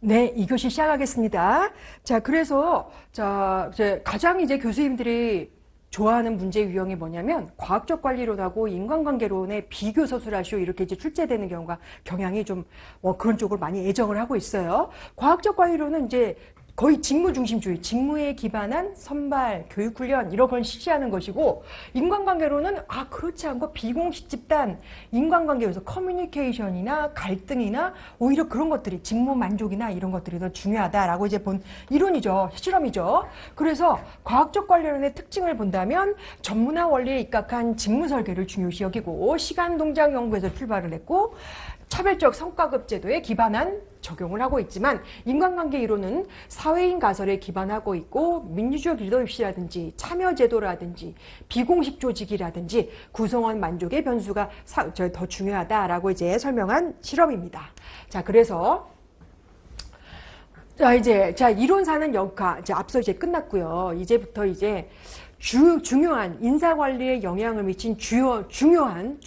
네, 2교시 시작하겠습니다. 자, 그래서, 가장 이제 교수님들이 좋아하는 문제 유형이 뭐냐면, 과학적 관리론하고 인간관계론의 비교 서술하시오, 이렇게 이제 출제되는 경우가 경향이 좀, 그런 쪽으로 많이 애정을 하고 있어요. 과학적 관리론은 이제 거의 직무 중심주의, 직무에 기반한 선발, 교육훈련 이런 걸 실시하는 것이고, 인간관계로는 그렇지 않고 비공식 집단, 인간관계에서 커뮤니케이션이나 갈등이나 오히려 그런 것들이 직무 만족이나 이런 것들이 더 중요하다라고 이제 본 이론이죠. 실험이죠. 그래서 과학적 관리론의 특징을 본다면 전문화 원리에 입각한 직무 설계를 중요시 여기고 시간 동작 연구에서 출발을 했고 차별적 성과급 제도에 기반한 적용을 하고 있지만 인간관계 이론은 사회인 가설에 기반하고 있고 민주주의 리더십이라든지 참여제도라든지 비공식 조직이라든지 구성원 만족의 변수가 더 중요하다라고 이제 설명한 실험입니다. 자, 그래서 이론사는 앞서 이제 끝났고요. 이제부터 이제 중요한 인사관리에 영향을 미친 중요한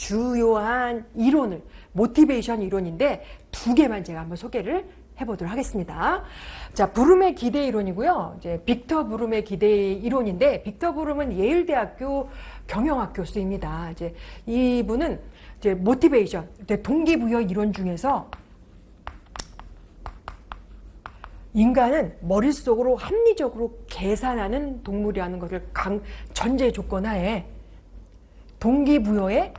이론을 모티베이션 이론인데 2개만 제가 한번 소개를 해보도록 하겠습니다. 자, 브룸의 기대 이론이고요. 이제 빅터 브룸의 기대 이론인데 빅터 브룸은 예일대학교 경영학 교수입니다. 이제 이분은 이제 모티베이션, 동기부여 이론 중에서 인간은 머릿속으로 합리적으로 계산하는 동물이라는 것을 전제 조건 하에 동기부여의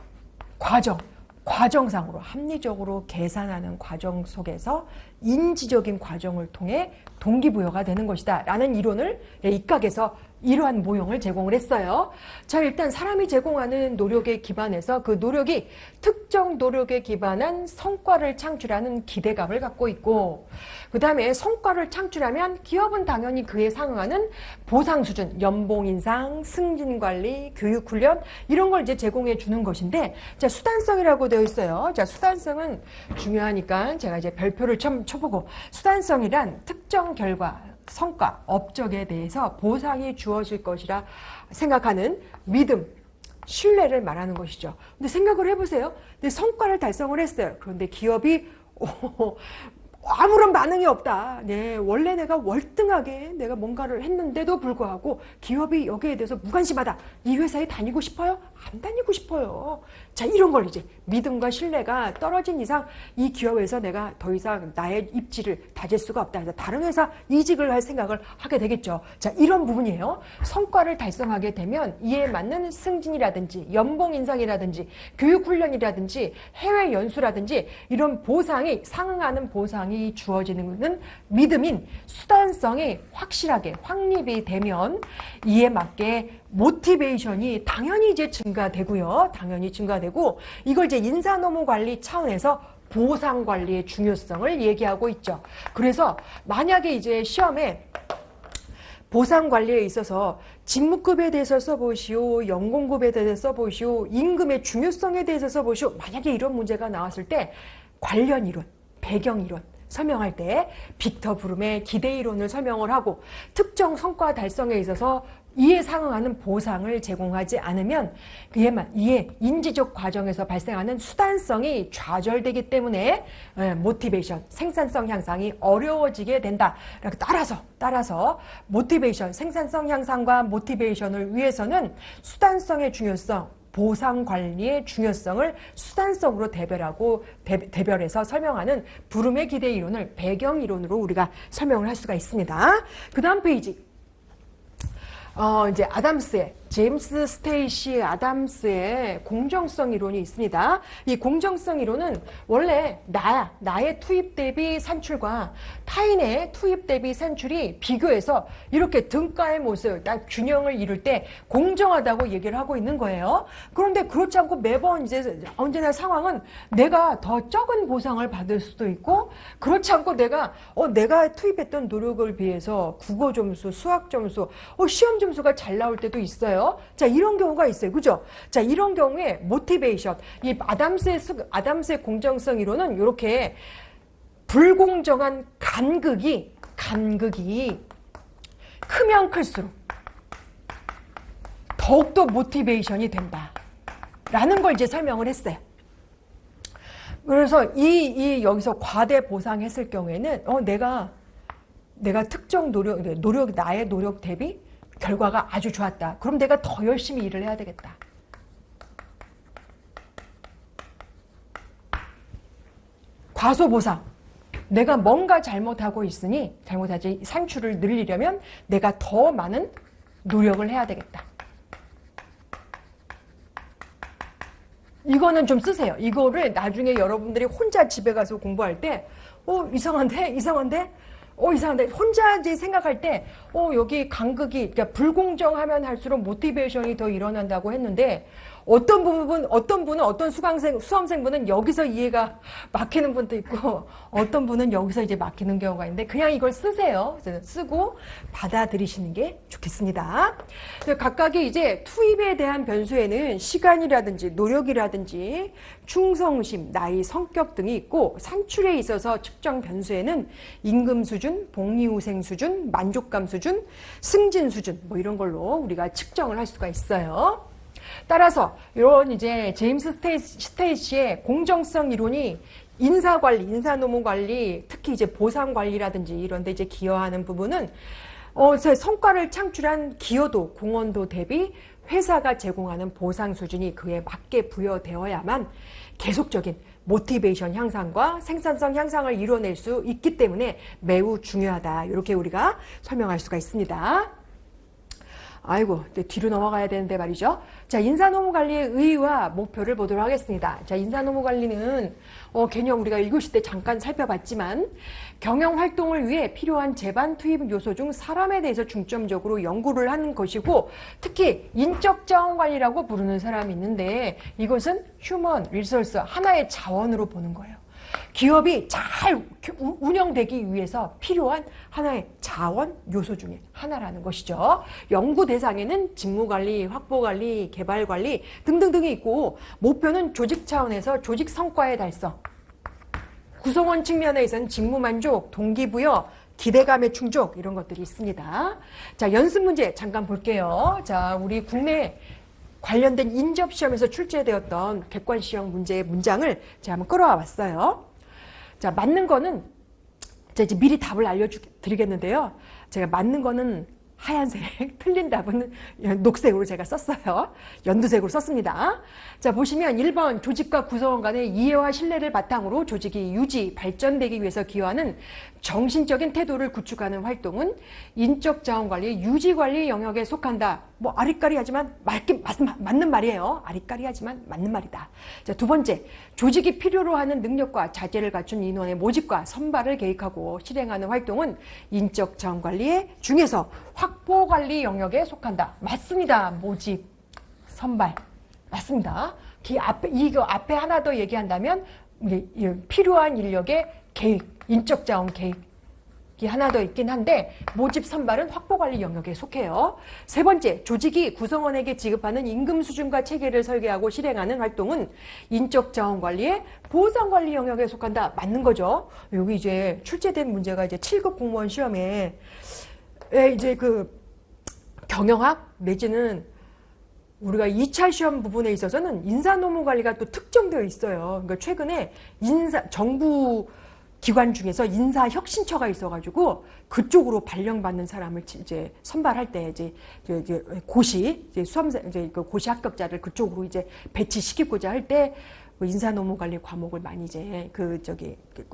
과정상으로 합리적으로 계산하는 과정 속에서 인지적인 과정을 통해 동기부여가 되는 것이다 라는 이론을 입각해서 이러한 모형을 제공을 했어요. 자, 일단 사람이 제공하는 노력에 기반해서 그 노력이 특정 노력에 기반한 성과를 창출하는 기대감을 갖고 있고, 그 다음에 성과를 창출하면 기업은 당연히 그에 상응하는 보상 수준, 연봉 인상, 승진 관리, 교육 훈련 이런 걸 이제 제공해 주는 것인데, 자, 수단성이라고 되어 있어요. 자, 수단성은 중요하니까 제가 이제 별표를 쳐보고, 수단성이란 특정 결과, 성과, 업적에 대해서 보상이 주어질 것이라 생각하는 믿음, 신뢰를 말하는 것이죠. 근데 생각을 해보세요. 근데 성과를 달성을 했어요. 그런데 기업이 아무런 반응이 없다. 네, 원래 내가 월등하게 내가 뭔가를 했는데도 불구하고 기업이 여기에 대해서 무관심하다. 이 회사에 다니고 싶어요? 안 다니고 싶어요. 자, 이런 걸 이제 믿음과 신뢰가 떨어진 이상 이 기업에서 내가 더 이상 나의 입지를 다질 수가 없다. 그래서 다른 회사 이직을 할 생각을 하게 되겠죠. 자, 이런 부분이에요. 성과를 달성하게 되면 이에 맞는 승진이라든지 연봉 인상이라든지 교육 훈련이라든지 해외 연수라든지 이런 보상이 상응하는 보상이 주어지는 것은 믿음인 수단성이 확실하게 확립이 되면 이에 맞게 모티베이션이 당연히 이제 증가되고요. 당연히 증가되고 이걸 이제 인사노무 관리 차원에서 보상 관리의 중요성을 얘기하고 있죠. 그래서 만약에 이제 시험에 보상 관리에 있어서 직무급에 대해서 써보시오, 연공급에 대해서 써보시오, 임금의 중요성에 대해서 써보시오. 만약에 이런 문제가 나왔을 때 관련 이론, 배경 이론 설명할 때 빅터 브룸의 기대 이론을 설명을 하고 특정 성과 달성에 있어서 이에 상응하는 보상을 제공하지 않으면 이에 인지적 과정에서 발생하는 수단성이 좌절되기 때문에 모티베이션, 생산성 향상이 어려워지게 된다. 따라서 모티베이션, 생산성 향상과 모티베이션을 위해서는 수단성의 중요성, 보상 관리의 중요성을 수단성으로 대별해서 설명하는 브룸의 기대 이론을 배경 이론으로 우리가 설명을 할 수가 있습니다. 그 다음 페이지. 이제 제임스 스테이시 아담스의 공정성 이론이 있습니다. 이 공정성 이론은 원래 나의 투입 대비 산출과 타인의 투입 대비 산출이 비교해서 이렇게 등가의 모습, 균형을 이룰 때 공정하다고 얘기를 하고 있는 거예요. 그런데 그렇지 않고 매번 이제 언제나 상황은 내가 더 적은 보상을 받을 수도 있고 그렇지 않고 내가 투입했던 노력을 비해서 국어 점수, 수학 점수, 시험 점수가 잘 나올 때도 있어요. 자, 이런 경우가 있어요. 그죠? 자, 이런 경우에 모티베이션, 이 아담스의 공정성 이론은 이렇게 불공정한 간극이 크면 클수록 더욱더 모티베이션이 된다. 라는 걸 이제 설명을 했어요. 그래서 여기서 과대 보상했을 경우에는, 내가 특정 나의 노력 대비 결과가 아주 좋았다. 그럼 내가 더 열심히 일을 해야 되겠다. 과소보상. 내가 뭔가 잘못하고 있으니 잘못하지 산출을 늘리려면 내가 더 많은 노력을 해야 되겠다. 이거는 좀 쓰세요. 이거를 나중에 여러분들이 혼자 집에 가서 공부할 때 이상한데 혼자 이제 생각할 때 여기 간극이, 그러니까 불공정하면 할수록 모티베이션이 더 일어난다고 했는데 어떤 분은 어떤 수험생분은 여기서 이해가 막히는 분도 있고 어떤 분은 여기서 이제 막히는 경우가 있는데 그냥 이걸 쓰세요. 쓰고 받아들이시는 게 좋겠습니다. 각각의 이제 투입에 대한 변수에는 시간이라든지 노력이라든지 충성심, 나이, 성격 등이 있고 산출에 있어서 측정 변수에는 임금 수준, 복리후생 수준, 만족감 수준, 승진 수준 뭐 이런 걸로 우리가 측정을 할 수가 있어요. 따라서 이런 이제 제임스 스테이시의 공정성 이론이 인사관리, 인사노무관리, 특히 이제 보상관리라든지 이런 데 이제 기여하는 부분은 성과를 창출한 기여도, 공헌도 대비 회사가 제공하는 보상 수준이 그에 맞게 부여되어야만 계속적인 모티베이션 향상과 생산성 향상을 이뤄낼 수 있기 때문에 매우 중요하다. 이렇게 우리가 설명할 수가 있습니다. 아이고, 뒤로 넘어가야 되는데 말이죠. 자, 인사노무관리의 의의와 목표를 보도록 하겠습니다. 자, 인사노무관리는 개념 우리가 1교시 때 잠깐 살펴봤지만 경영활동을 위해 필요한 재반 투입 요소 중 사람에 대해서 중점적으로 연구를 하는 것이고 특히 인적자원관리라고 부르는 사람이 있는데 이것은 휴먼 리소스, 하나의 자원으로 보는 거예요. 기업이 잘 운영되기 위해서 필요한 하나의 자원 요소 중에 하나라는 것이죠. 연구 대상에는 직무관리, 확보관리, 개발관리 등등등이 있고 목표는 조직 차원에서 조직 성과의 달성, 구성원 측면에서는 직무만족, 동기부여, 기대감의 충족 이런 것들이 있습니다. 자, 연습 문제 잠깐 볼게요. 자, 우리 국내 관련된 인접시험에서 출제되었던 객관시험 문제의 문장을 제가 한번 끌어와 봤어요. 자, 맞는 거는 제가 이제 미리 답을 알려드리겠는데요. 제가 맞는 거는 하얀색, 틀린 답은 녹색으로 제가 썼어요. 연두색으로 썼습니다. 자, 보시면 1번 조직과 구성원 간의 이해와 신뢰를 바탕으로 조직이 유지, 발전되기 위해서 기여하는 정신적인 태도를 구축하는 활동은 인적 자원 관리, 유지 관리 영역에 속한다. 뭐 아리까리하지만 맞는 말이에요. 아리까리하지만 맞는 말이다. 자, 두 번째, 조직이 필요로 하는 능력과 자질을 갖춘 인원의 모집과 선발을 계획하고 실행하는 활동은 인적 자원 관리 중에서 확보 관리 영역에 속한다. 맞습니다. 모집, 선발. 맞습니다. 이거 앞에 하나 더 얘기한다면 필요한 인력의 계획, 인적 자원 계획이 하나 더 있긴 한데 모집 선발은 확보관리 영역에 속해요. 세 번째, 조직이 구성원에게 지급하는 임금 수준과 체계를 설계하고 실행하는 활동은 인적 자원 관리의 보상관리 영역에 속한다. 맞는 거죠. 여기 이제 출제된 문제가 이제 7급 공무원 시험에 이제 그 경영학 내지는 우리가 2차 시험 부분에 있어서는 인사노무관리가 또 특정되어 있어요. 그러니까 최근에 정부 기관 중에서 인사혁신처가 있어가지고 그쪽으로 발령받는 사람을 이제 선발할 때 이제 고시 수험생 그 고시 합격자를 그쪽으로 이제 배치시키고자 할 때 인사노무관리 과목을 많이 이제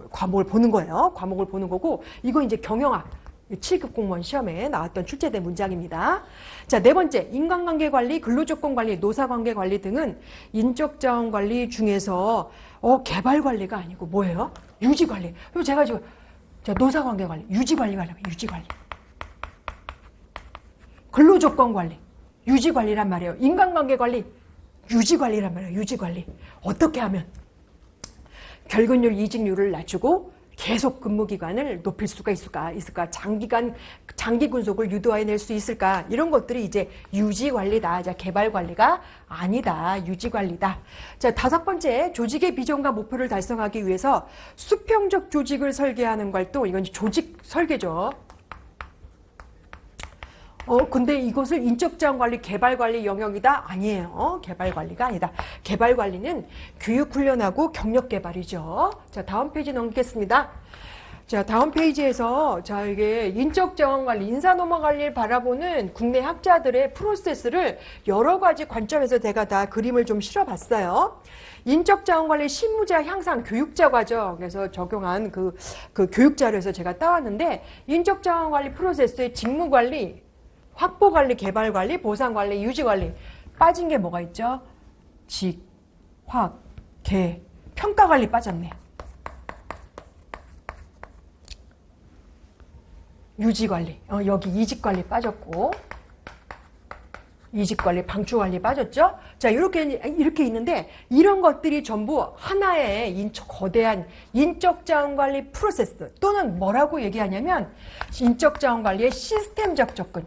과목을 보는 거예요. 과목을 보는 거고 이거 이제 경영학 7급 공무원 시험에 나왔던 출제된 문장입니다. 자, 네 번째, 인간관계 관리, 근로조건 관리, 노사관계 관리 등은 인적자원 관리 중에서 개발 관리가 아니고 뭐예요? 유지 관리. 그리고 제가 지금 노사관계 관리, 유지 관리 가려면 유지 관리. 근로조건 관리, 유지 관리란 말이에요. 인간관계 관리, 유지 관리란 말이에요. 유지 관리. 어떻게 하면 결근율, 이직률을 낮추고 계속 근무 기간을 높일 수가 있을까? 장기 군속을 유도해낼 수 있을까? 이런 것들이 이제 유지 관리다. 자, 개발 관리가 아니다. 유지 관리다. 자, 다섯 번째, 조직의 비전과 목표를 달성하기 위해서 수평적 조직을 설계하는 활동. 이건 조직 설계죠. 근데 이것을 인적자원관리, 개발관리 영역이다? 아니에요. 개발관리가 아니다. 개발관리는 교육훈련하고 경력개발이죠. 자, 다음 페이지 넘기겠습니다. 자, 다음 페이지에서, 자, 이게 인적자원관리, 인사노마관리를 바라보는 국내 학자들의 프로세스를 여러 가지 관점에서 제가 다 그림을 좀 실어봤어요. 인적자원관리 실무자 향상 교육자 과정에서 적용한 그 교육자료에서 제가 따왔는데, 인적자원관리 프로세스의 직무관리, 확보관리, 개발관리, 보상관리, 유지관리. 빠진 게 뭐가 있죠? 직, 확, 개, 평가관리 빠졌네. 유지관리, 여기 이직관리 빠졌고, 이직관리, 방출관리 빠졌죠? 자, 이렇게 있는데, 이런 것들이 전부 하나의 거대한 인적자원관리 프로세스, 또는 뭐라고 얘기하냐면, 인적자원관리의 시스템적 접근.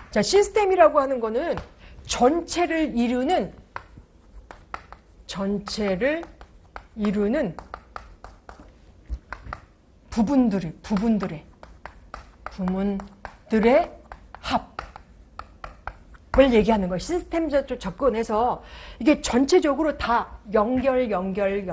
자, 시스템이라고 하는 거는 전체를 이루는 부분들의 합을 얘기하는 거예요. 시스템적 접근해서 이게 전체적으로 다 연결되어서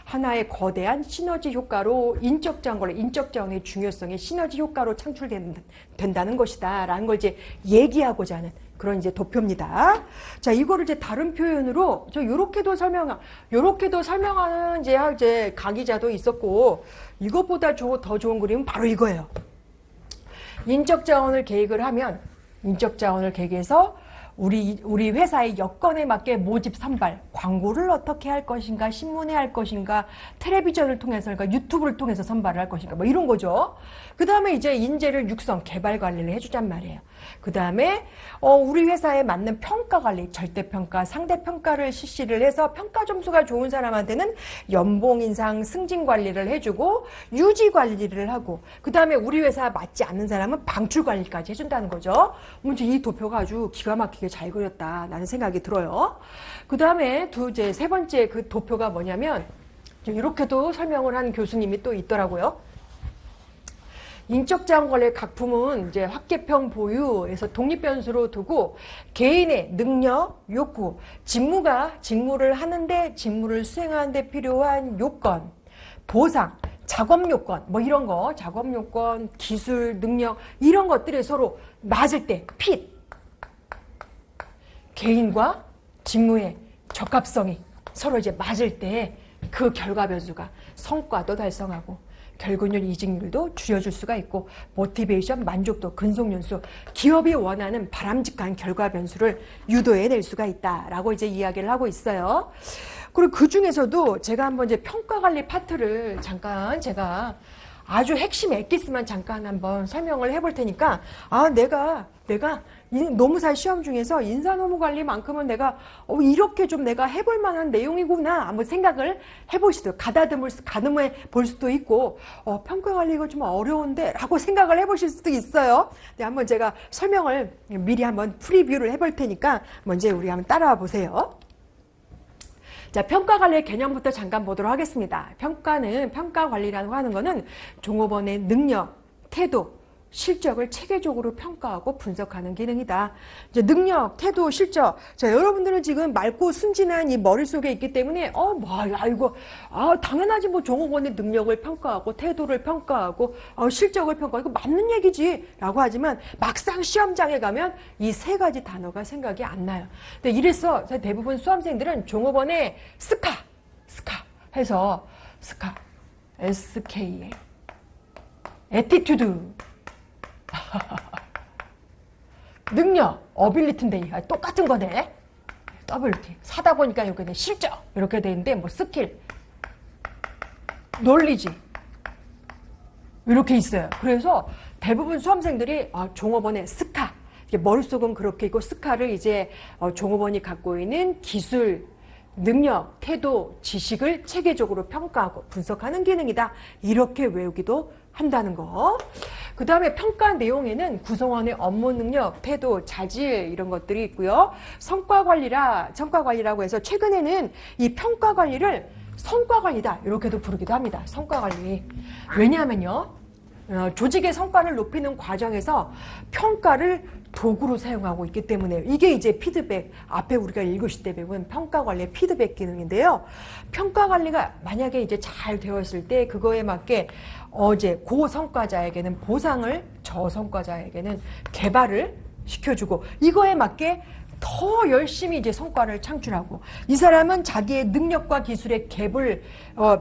하나의 거대한 시너지 효과로 인적자원의 중요성의 시너지 효과로 창출된다는 것이다. 라는 걸 이제 얘기하고자 하는 그런 이제 도표입니다. 자, 이거를 이제 다른 표현으로 요렇게도 설명하는 이제 강의자도 있었고, 이것보다 더 좋은 그림은 바로 이거예요. 인적자원을 계획해서 우리 회사의 여건에 맞게 모집 선발, 광고를 어떻게 할 것인가, 신문에 할 것인가, 텔레비전을 통해서, 그러니까 유튜브를 통해서 선발을 할 것인가, 뭐 이런 거죠. 그 다음에 이제 인재를 육성, 개발 관리를 해주잔 말이에요. 그 다음에 우리 회사에 맞는 평가 관리, 절대평가, 상대평가를 실시를 해서 평가 점수가 좋은 사람한테는 연봉 인상, 승진 관리를 해주고 유지 관리를 하고, 그 다음에 우리 회사 맞지 않는 사람은 방출 관리까지 해준다는 거죠. 먼저 이 도표가 아주 기가 막히게 잘 그렸다라는 생각이 들어요. 그 다음에 세 번째 그 도표가 뭐냐면, 이렇게도 설명을 한 교수님이 또 있더라고요. 인적자원관리의 각품은 이제 확계평 보유에서 독립변수로 두고 개인의 능력, 욕구, 직무를 하는데 직무를 수행하는데 필요한 요건, 보상, 작업 요건, 뭐 이런 거, 작업 요건, 기술, 능력 이런 것들이 서로 맞을 때 핏, 개인과 직무의 적합성이 서로 이제 맞을 때 그 결과 변수가 성과도 달성하고 결근율, 이직률도 줄여줄 수가 있고 모티베이션, 만족도, 근속연수, 기업이 원하는 바람직한 결과 변수를 유도해낼 수가 있다라고 이제 이야기를 하고 있어요. 그리고 그 중에서도 제가 한번 이제 평가관리 파트를 잠깐 제가 아주 핵심 엑기스만 잠깐 한번 설명을 해볼 테니까, 내가 노무사 시험 중에서 인사노무관리만큼은 내가 이렇게 좀 내가 해볼 만한 내용이구나 한번 생각을 해보시도록, 가늠해 볼 수도 있고, 평가관리가 좀 어려운데 라고 생각을 해보실 수도 있어요. 네, 한번 제가 설명을 미리 한번 프리뷰를 해볼 테니까 먼저 우리 한번 따라와 보세요. 자, 평가관리의 개념부터 잠깐 보도록 하겠습니다. 평가관리라고 하는 거는 종업원의 능력, 태도, 실적을 체계적으로 평가하고 분석하는 기능이다. 이제 능력, 태도, 실적. 자, 여러분들은 지금 맑고 순진한 이 머릿속에 있기 때문에, 당연하지 뭐 종업원의 능력을 평가하고, 태도를 평가하고, 실적을 평가하고, 이거 맞는 얘기지. 라고 하지만 막상 시험장에 가면 이 세 가지 단어가 생각이 안 나요. 근데 이래서 대부분 수험생들은 종업원의 스카 해서 SKA. 애티튜드. 능력, 어빌리티인데 똑같은 거네. WT 사다 보니까 이렇게 실적 이렇게 되는데 뭐 스킬, 놀리지 이렇게 있어요. 그래서 대부분 수험생들이 종업원의 스카, 머릿속은 그렇게 있고 스카를 이제 종업원이 갖고 있는 기술, 능력, 태도, 지식을 체계적으로 평가하고 분석하는 기능이다. 이렇게 외우기도 한다는 거. 그 다음에 평가 내용에는 구성원의 업무 능력, 태도, 자질 이런 것들이 있고요. 성과관리라고 해서 최근에는 이 평가관리를 성과관리다 이렇게도 부르기도 합니다. 성과관리. 왜냐하면요, 조직의 성과를 높이는 과정에서 평가를 도구로 사용하고 있기 때문에 이게 이제 피드백, 앞에 우리가 1교시 때 배운 평가관리의 피드백 기능인데요. 평가관리가 만약에 이제 잘 되어 있을 때 그거에 맞게 어제 고성과자에게는 보상을, 저성과자에게는 개발을 시켜주고 이거에 맞게 더 열심히 이제 성과를 창출하고 이 사람은 자기의 능력과 기술의 갭을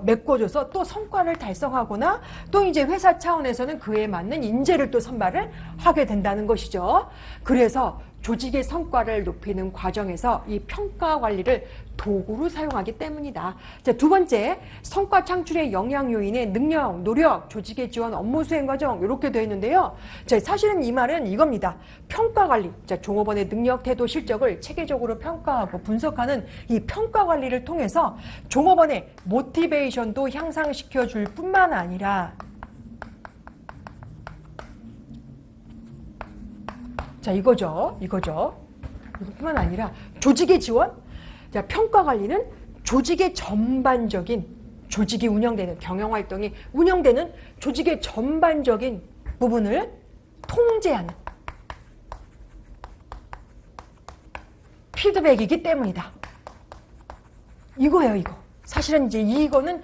메꿔줘서 또 성과를 달성하거나 또 이제 회사 차원에서는 그에 맞는 인재를 또 선발을 하게 된다는 것이죠. 그래서 조직의 성과를 높이는 과정에서 이 평가 관리를 도구로 사용하기 때문이다. 자, 두 번째, 성과 창출의 영향 요인의 능력, 노력, 조직의 지원, 업무 수행 과정 이렇게 되어 있는데요. 자, 사실은 이 말은 이겁니다. 평가 관리, 자, 종업원의 능력, 태도, 실적을 체계적으로 평가하고 분석하는 이 평가 관리를 통해서 종업원의 모티베이션도 향상시켜 줄 뿐만 아니라 자, 이거죠. 이것뿐만 아니라 조직의 지원. 자, 평가 관리는 조직의 전반적인 조직이 운영되는 경영 활동이 운영되는 조직의 전반적인 부분을 통제하는 피드백이기 때문이다. 이거예요, 이거. 사실은 이제 이거는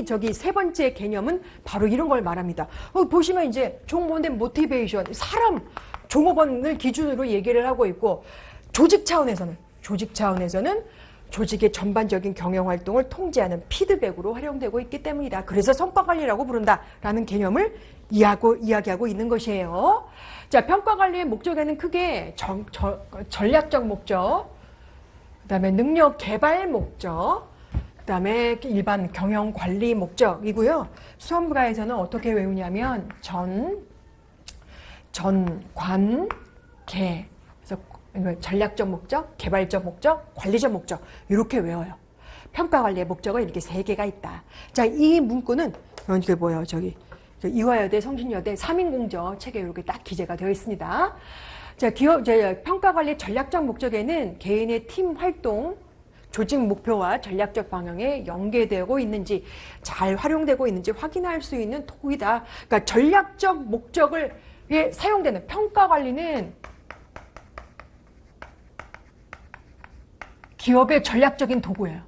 저기 세 번째 개념은 바로 이런 걸 말합니다. 보시면 이제 종업원의 모티베이션, 사람 종업원을 기준으로 얘기를 하고 있고 조직 차원에서는 조직의 전반적인 경영 활동을 통제하는 피드백으로 활용되고 있기 때문이다. 그래서 성과 관리라고 부른다라는 개념을 이야기하고 있는 것이에요. 자, 평가 관리의 목적에는 크게 전략적 목적, 그다음에 능력 개발 목적, 그다음에 일반 경영 관리 목적이고요. 수험가에서는 어떻게 외우냐면 관, 개. 그래서 전략적 목적, 개발적 목적, 관리적 목적 이렇게 외워요. 평가 관리의 목적은 이렇게 3개가 있다. 자, 이 문구는 이게 뭐예요? 저기 이화여대, 성신여대 3인공저 책에 이렇게 딱 기재가 되어 있습니다. 자, 평가 관리의 전략적 목적에는 개인의 팀 활동, 조직 목표와 전략적 방향에 연계되고 있는지 잘 활용되고 있는지 확인할 수 있는 도구이다. 그러니까 전략적 목적을 사용되는 평가 관리는 기업의 전략적인 도구예요.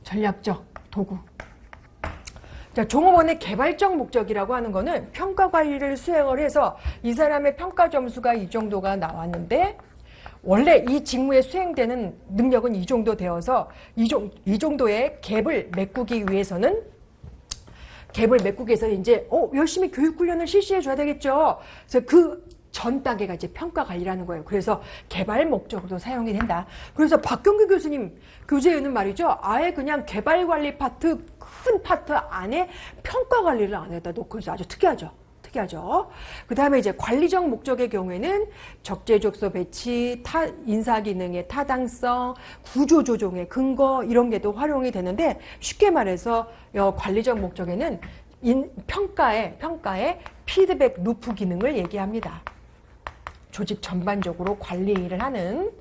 전략적 도구. 자, 종업원의 개발적 목적이라고 하는 거는 평가 관리를 수행을 해서 이 사람의 평가 점수가 이 정도가 나왔는데 원래 이 직무에 수행되는 능력은 이 정도 되어서 이 정도의 갭을 메꾸기 위해서는 이제 열심히 교육 훈련을 실시해 줘야 되겠죠. 그래서 그 전 단계가 이제 평가 관리라는 거예요. 그래서 개발 목적으로 사용이 된다. 그래서 박경규 교수님 교재에는 말이죠. 아예 그냥 개발 관리 파트, 큰 파트 안에 평가 관리를 안에다 놓고 있어요. 아주 특이하죠. 그 다음에 이제 관리적 목적의 경우에는 적재적소 배치, 인사 기능의 타당성, 구조 조정의 근거 이런 게 또 활용이 되는데 쉽게 말해서 관리적 목적에는 평가의 피드백 루프 기능을 얘기합니다. 조직 전반적으로 관리를 하는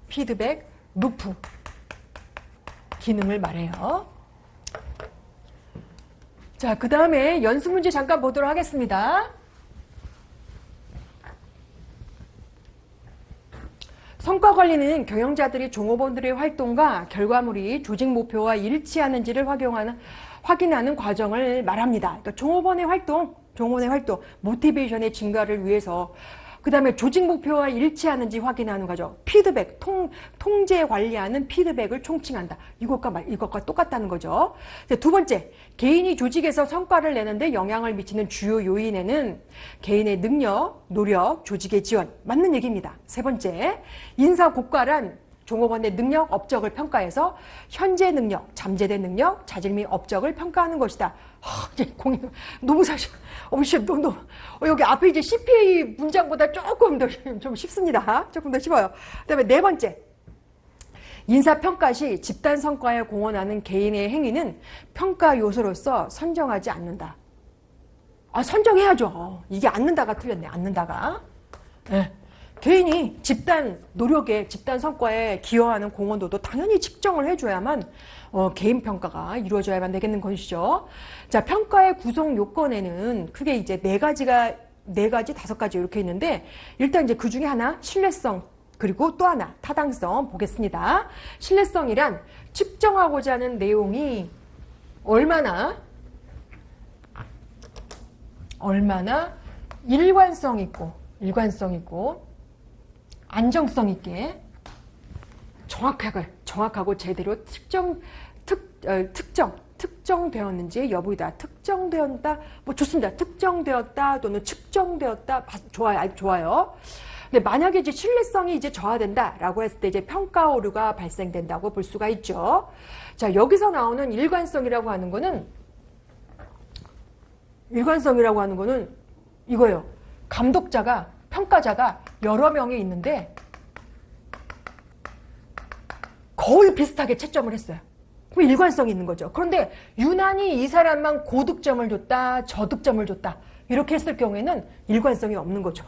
피드백 루프 기능을 말해요. 자, 그 다음에 연습 문제 잠깐 보도록 하겠습니다. 성과 관리는 경영자들이 종업원들의 활동과 결과물이 조직 목표와 일치하는지를 확인하는 과정을 말합니다. 그러니까 종업원의 활동, 모티베이션의 증가를 위해서 그 다음에 조직 목표와 일치하는지 확인하는 과정, 피드백, 통제 관리하는 피드백을 총칭한다. 이것과 똑같다는 거죠. 두 번째, 개인이 조직에서 성과를 내는데 영향을 미치는 주요 요인에는 개인의 능력, 노력, 조직의 지원, 맞는 얘기입니다. 세 번째, 인사 고과란 종업원의 능력, 업적을 평가해서 현재 능력, 잠재된 능력, 자질 및 업적을 평가하는 것이다. 이제 너무 사실, 여기 앞에 이제 CPA 문장보다 조금 더 좀 쉽습니다. 조금 더 쉬워요. 그 다음에 네 번째, 인사평가 시 집단 성과에 공헌하는 개인의 행위는 평가 요소로서 선정하지 않는다. 선정해야죠. 이게 않는다가 틀렸네. 않는다가. 네. 개인이 집단 노력에, 집단 성과에 기여하는 공헌도도 당연히 측정을 해줘야만 개인 평가가 이루어져야만 되겠는 것이죠. 자, 평가의 구성 요건에는 크게 이제 네 가지, 다섯 가지 이렇게 있는데, 일단 이제 그 중에 하나, 신뢰성, 그리고 또 하나, 타당성 보겠습니다. 신뢰성이란 측정하고자 하는 내용이 얼마나 일관성 있고, 안정성 있게, 정확하고 제대로 특정되었는지 여부이다. 특정되었다, 뭐 좋습니다. 특정되었다 또는 측정되었다, 좋아요, 아주 좋아요. 근데 만약에 이제 신뢰성이 이제 저하된다라고 했을 때 이제 평가 오류가 발생된다고 볼 수가 있죠. 자, 여기서 나오는 일관성이라고 하는 거는 이거예요. 평가자가 여러 명이 있는데 거의 비슷하게 채점을 했어요. 그럼 일관성이 있는 거죠. 그런데 유난히 이 사람만 고득점을 줬다, 저득점을 줬다, 이렇게 했을 경우에는 일관성이 없는 거죠.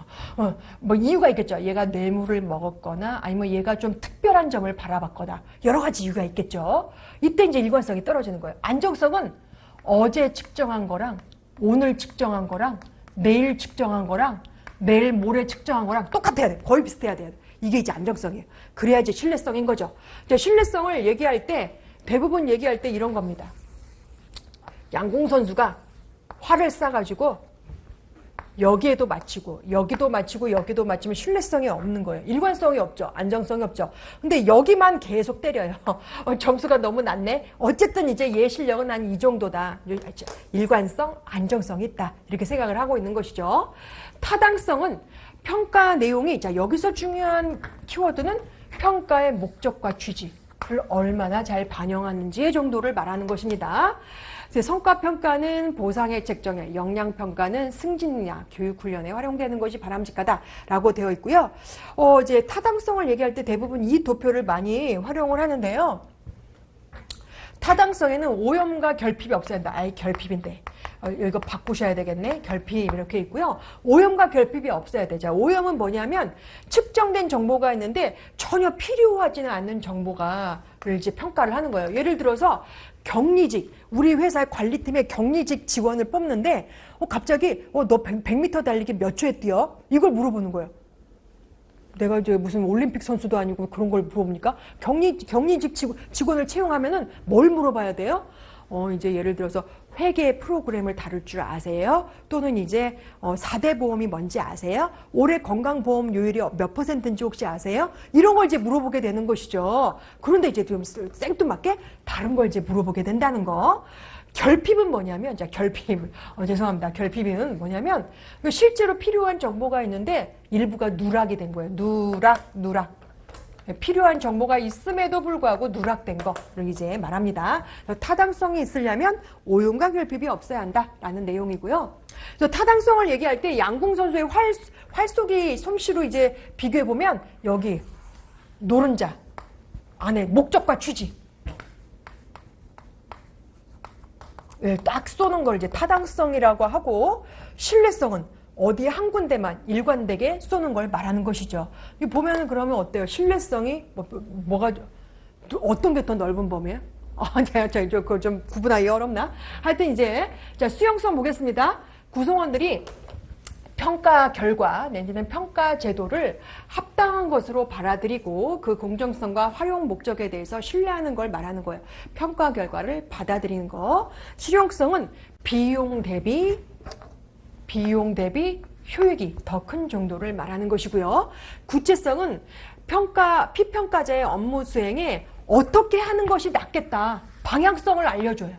뭐 이유가 있겠죠. 얘가 뇌물을 먹었거나 아니면 얘가 좀 특별한 점을 바라봤거나 여러 가지 이유가 있겠죠. 이때 이제 일관성이 떨어지는 거예요. 안정성은 어제 측정한 거랑 오늘 측정한 거랑 내일 측정한 거랑 내일 모레 측정한 거랑 똑같아야 돼. 거의 비슷해야 돼요. 이게 이제 안정성이에요. 그래야 이제 신뢰성인 거죠. 신뢰성을 얘기할 때, 대부분 얘기할 때 이런 겁니다. 양궁 선수가 활을 쏴가지고 여기에도 맞히고 여기도 맞히면 신뢰성이 없는 거예요. 일관성이 없죠. 안정성이 없죠. 근데 여기만 계속 때려요. 점수가 너무 낮네. 어쨌든 이제 얘 실력은 한 이 정도다. 일관성, 안정성이 있다. 이렇게 생각을 하고 있는 것이죠. 타당성은 평가 내용이, 자, 여기서 중요한 키워드는 평가의 목적과 취지를 얼마나 잘 반영하는지의 정도를 말하는 것입니다. 성과평가는 보상의 책정에, 역량평가는 승진이나 교육훈련에 활용되는 것이 바람직하다라고 되어 있고요. 이제 타당성을 얘기할 때 대부분 이 도표를 많이 활용을 하는데요. 타당성에는 오염과 결핍이 없어야 한다. 아이, 결핍인데. 이거 바꾸셔야 되겠네. 결핍 이렇게 있고요. 오염과 결핍이 없어야 되죠. 오염은 뭐냐면 측정된 정보가 있는데 전혀 필요하지는 않는 정보가를 이제 평가를 하는 거예요. 예를 들어서 격리직, 우리 회사의 관리팀에 격리직 직원을 뽑는데 갑자기 너 100m 달리기 몇 초에 뛰어? 이걸 물어보는 거예요. 내가 이제 무슨 올림픽 선수도 아니고 그런 걸 물어보니까 격리직 직원을 채용하면은 뭘 물어봐야 돼요? 이제 예를 들어서 회계 프로그램을 다룰 줄 아세요? 또는 이제 4대 보험이 뭔지 아세요? 올해 건강보험료율이 몇 %인지 혹시 아세요? 이런 걸 이제 물어보게 되는 것이죠. 그런데 이제 좀 생뚱맞게 다른 걸 이제 물어보게 된다는 거. 결핍은 뭐냐면, 자, 죄송합니다. 결핍은 뭐냐면, 실제로 필요한 정보가 있는데 일부가 누락이 된 거예요. 누락. 필요한 정보가 있음에도 불구하고 누락된 거를 이제 말합니다. 타당성이 있으려면 오용과 결핍이 없어야 한다라는 내용이고요. 타당성을 얘기할 때 양궁 선수의 활쏘기 솜씨로 이제 비교해 보면 여기 노른자 안에 목적과 취지, 딱 쏘는 걸 이제 타당성이라고 하고, 신뢰성은 어디 한 군데만 일관되게 쏘는 걸 말하는 것이죠. 이 보면은 그러면 어때요? 신뢰성이 뭐가 어떤 게 더 넓은 범위예요? 그거 좀 구분하기 어렵나? 하여튼 이제 자, 수용성 보겠습니다. 구성원들이 평가 결과 내지는 평가 제도를 합당한 것으로 받아들이고 그 공정성과 활용 목적에 대해서 신뢰하는 걸 말하는 거예요. 평가 결과를 받아들이는 거. 실용성은 비용 대비 효익이 더 큰 정도를 말하는 것이고요. 구체성은 피평가자의 업무 수행에 어떻게 하는 것이 낫겠다. 방향성을 알려줘요.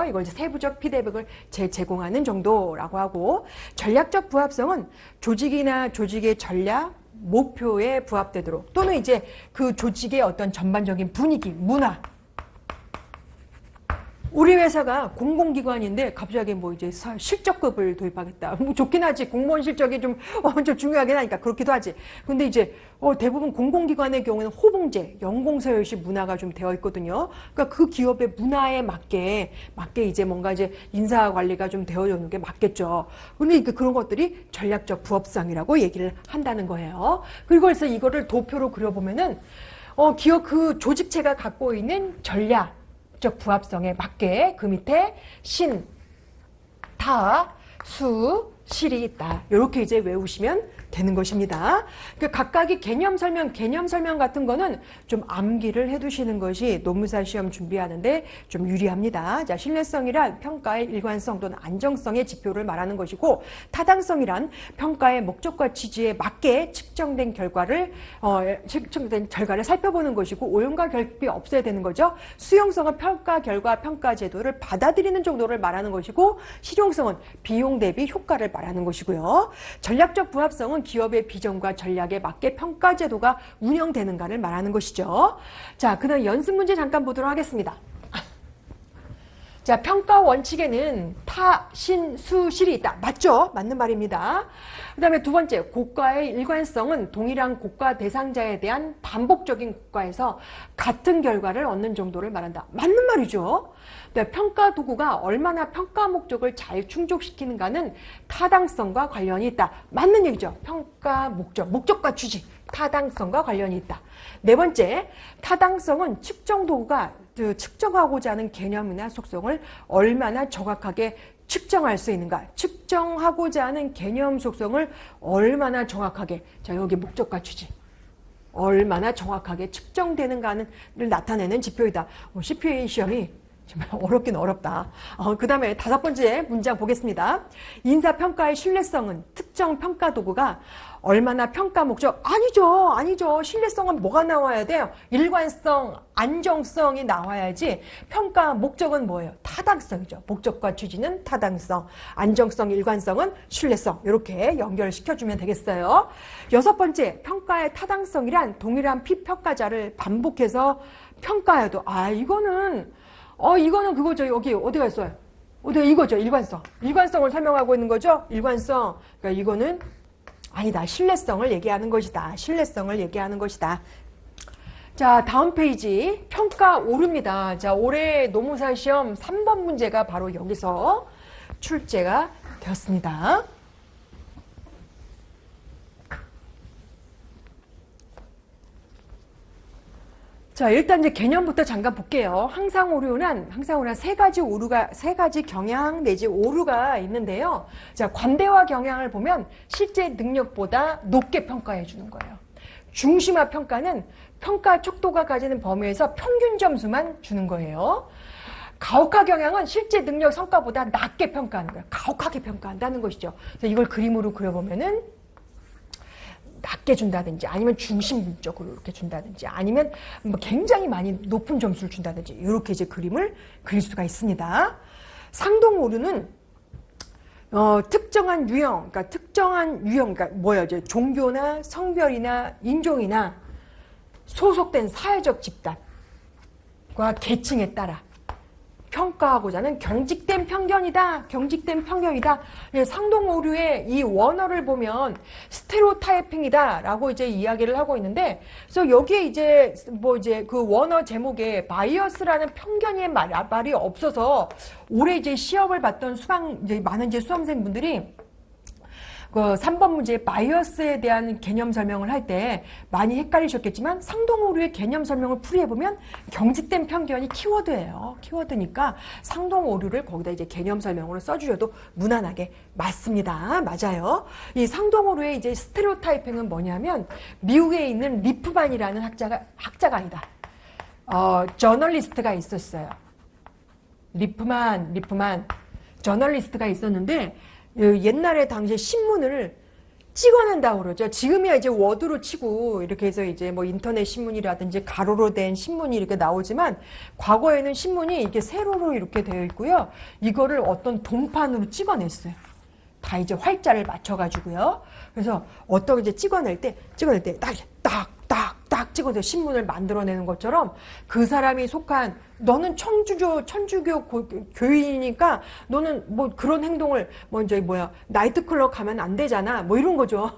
이걸 이제 세부적 피드백을 제공하는 정도라고 하고, 전략적 부합성은 조직이나 조직의 전략, 목표에 부합되도록, 또는 이제 그 조직의 어떤 전반적인 분위기, 문화, 우리 회사가 공공기관인데 갑자기 뭐 이제 실적급을 도입하겠다. 뭐 좋긴 하지. 공무원 실적이 좀 중요하긴 하니까 그렇기도 하지. 근데 이제 대부분 공공기관의 경우에는 호봉제, 연공서열식 문화가 좀 되어 있거든요. 그러니까 그 기업의 문화에 맞게 이제 뭔가 이제 인사 관리가 좀 되어 있는 게 맞겠죠. 근데 그런 것들이 전략적 부업성이라고 얘기를 한다는 거예요. 그리고 그래서 이거를 도표로 그려보면은 기업 그 조직체가 갖고 있는 전략적 부합성에 맞게 그 밑에 신, 타, 수, 실이 있다. 이렇게 이제 외우시면 되는 것입니다. 그러니까 각각의 개념 설명 같은 거는 좀 암기를 해두시는 것이 논문사 시험 준비하는데 좀 유리합니다. 자, 신뢰성이란 평가의 일관성 또는 안정성의 지표를 말하는 것이고, 타당성이란 평가의 목적과 취지에 맞게 측정된 결과를 살펴보는 것이고, 오용과 결핍이 없어야 되는 거죠. 수용성은 평가 결과 평가 제도를 받아들이는 정도를 말하는 것이고, 실용성은 비용 대비 효과를 말하는 것이고요. 전략적 부합성은 기업의 비전과 전략에 맞게 평가 제도가 운영되는가를 말하는 것이죠. 자, 그다음 연습 문제 잠깐 보도록 하겠습니다. 자, 평가 원칙에는 타, 신, 수, 실이 있다. 맞죠? 맞는 말입니다. 그 다음에 두 번째, 고가의 일관성은 동일한 고가 대상자에 대한 반복적인 고가에서 같은 결과를 얻는 정도를 말한다. 맞는 말이죠. 네, 평가 도구가 얼마나 평가 목적을 잘 충족시키는가는 타당성과 관련이 있다. 맞는 얘기죠. 평가 목적과 취지, 타당성과 관련이 있다. 네 번째, 타당성은 측정 도구가 측정하고자 하는 개념이나 속성을 얼마나 정확하게 측정할 수 있는가. 측정하고자 하는 개념 속성을 얼마나 정확하게, 자, 여기 목적과 취지, 얼마나 정확하게 측정되는가를 나타내는 지표이다. CPA 시험이 정말 어렵긴 어렵다. 그 다음에 다섯 번째 문장 보겠습니다. 인사평가의 신뢰성은 특정 평가 도구가 얼마나 평가 목적, 아니죠. 신뢰성은 뭐가 나와야 돼요? 일관성, 안정성이 나와야지. 평가 목적은 뭐예요? 타당성이죠. 목적과 취지는 타당성, 안정성, 일관성은 신뢰성. 이렇게 연결시켜주면 되겠어요. 여섯 번째, 평가의 타당성이란 동일한 피평가자를 반복해서 평가해도, 이거는 그거죠. 여기 어디가 있어요? 이거죠. 일관성. 일관성을 설명하고 있는 거죠. 일관성. 그러니까 이거는 아니다. 신뢰성을 얘기하는 것이다. 신뢰성을 얘기하는 것이다. 자, 다음 페이지. 평가 오류입니다. 자, 올해 노무사 시험 3번 문제가 바로 여기서 출제가 되었습니다. 자, 일단 이제 개념부터 잠깐 볼게요. 항상 오류는 세 가지 경향 내지 오류가 있는데요. 자, 관대화 경향을 보면 실제 능력보다 높게 평가해 주는 거예요. 중심화 평가는 평가 촉도가 가지는 범위에서 평균 점수만 주는 거예요. 가혹화 경향은 실제 능력 성과보다 낮게 평가하는 거예요. 가혹하게 평가한다는 것이죠. 그래서 이걸 그림으로 그려보면은 낮게 준다든지 아니면 중심적으로 이렇게 준다든지 아니면 뭐 굉장히 많이 높은 점수를 준다든지 이렇게 이제 그림을 그릴 수가 있습니다. 상동 오류는 특정한 유형, 그러니까 뭐야, 이제 종교나 성별이나 인종이나 소속된 사회적 집단과 계층에 따라 평가하고자 하는 경직된 편견이다. 상동 오류의 이 원어를 보면 스테레오타이핑이다 라고 이제 이야기를 하고 있는데, 그래서 여기에 이제 그 원어 제목에 바이어스라는 편견의 말이 없어서 올해 이제 시험을 봤던 많은 수험생분들이 그 3번 문제 바이어스에 대한 개념 설명을 할 때 많이 헷갈리셨겠지만 상동 오류의 개념 설명을 풀이해보면 경직된 편견이 키워드예요. 키워드니까 상동 오류를 거기다 이제 개념 설명으로 써주셔도 무난하게 맞습니다. 맞아요. 이 상동 오류의 이제 스테레오타이핑은 뭐냐면 미국에 있는 리프만이라는 학자가 아니다. 저널리스트가 있었어요. 리프만 저널리스트가 있었는데 옛날에 당시에 신문을 찍어낸다고 그러죠. 지금이야 이제 워드로 치고 이렇게 해서 이제 뭐 인터넷 신문이라든지 가로로 된 신문이 이렇게 나오지만 과거에는 신문이 이렇게 세로로 이렇게 되어 있고요. 이거를 어떤 동판으로 찍어냈어요. 다 이제 활자를 맞춰가지고요. 그래서 어떻게 이제 찍어낼 때 딱 찍어서 신문을 만들어내는 것처럼 그 사람이 속한 너는 천주교 교인이니까 너는 뭐 그런 행동을 먼저 나이트클럽 가면 안 되잖아. 뭐 이런 거죠.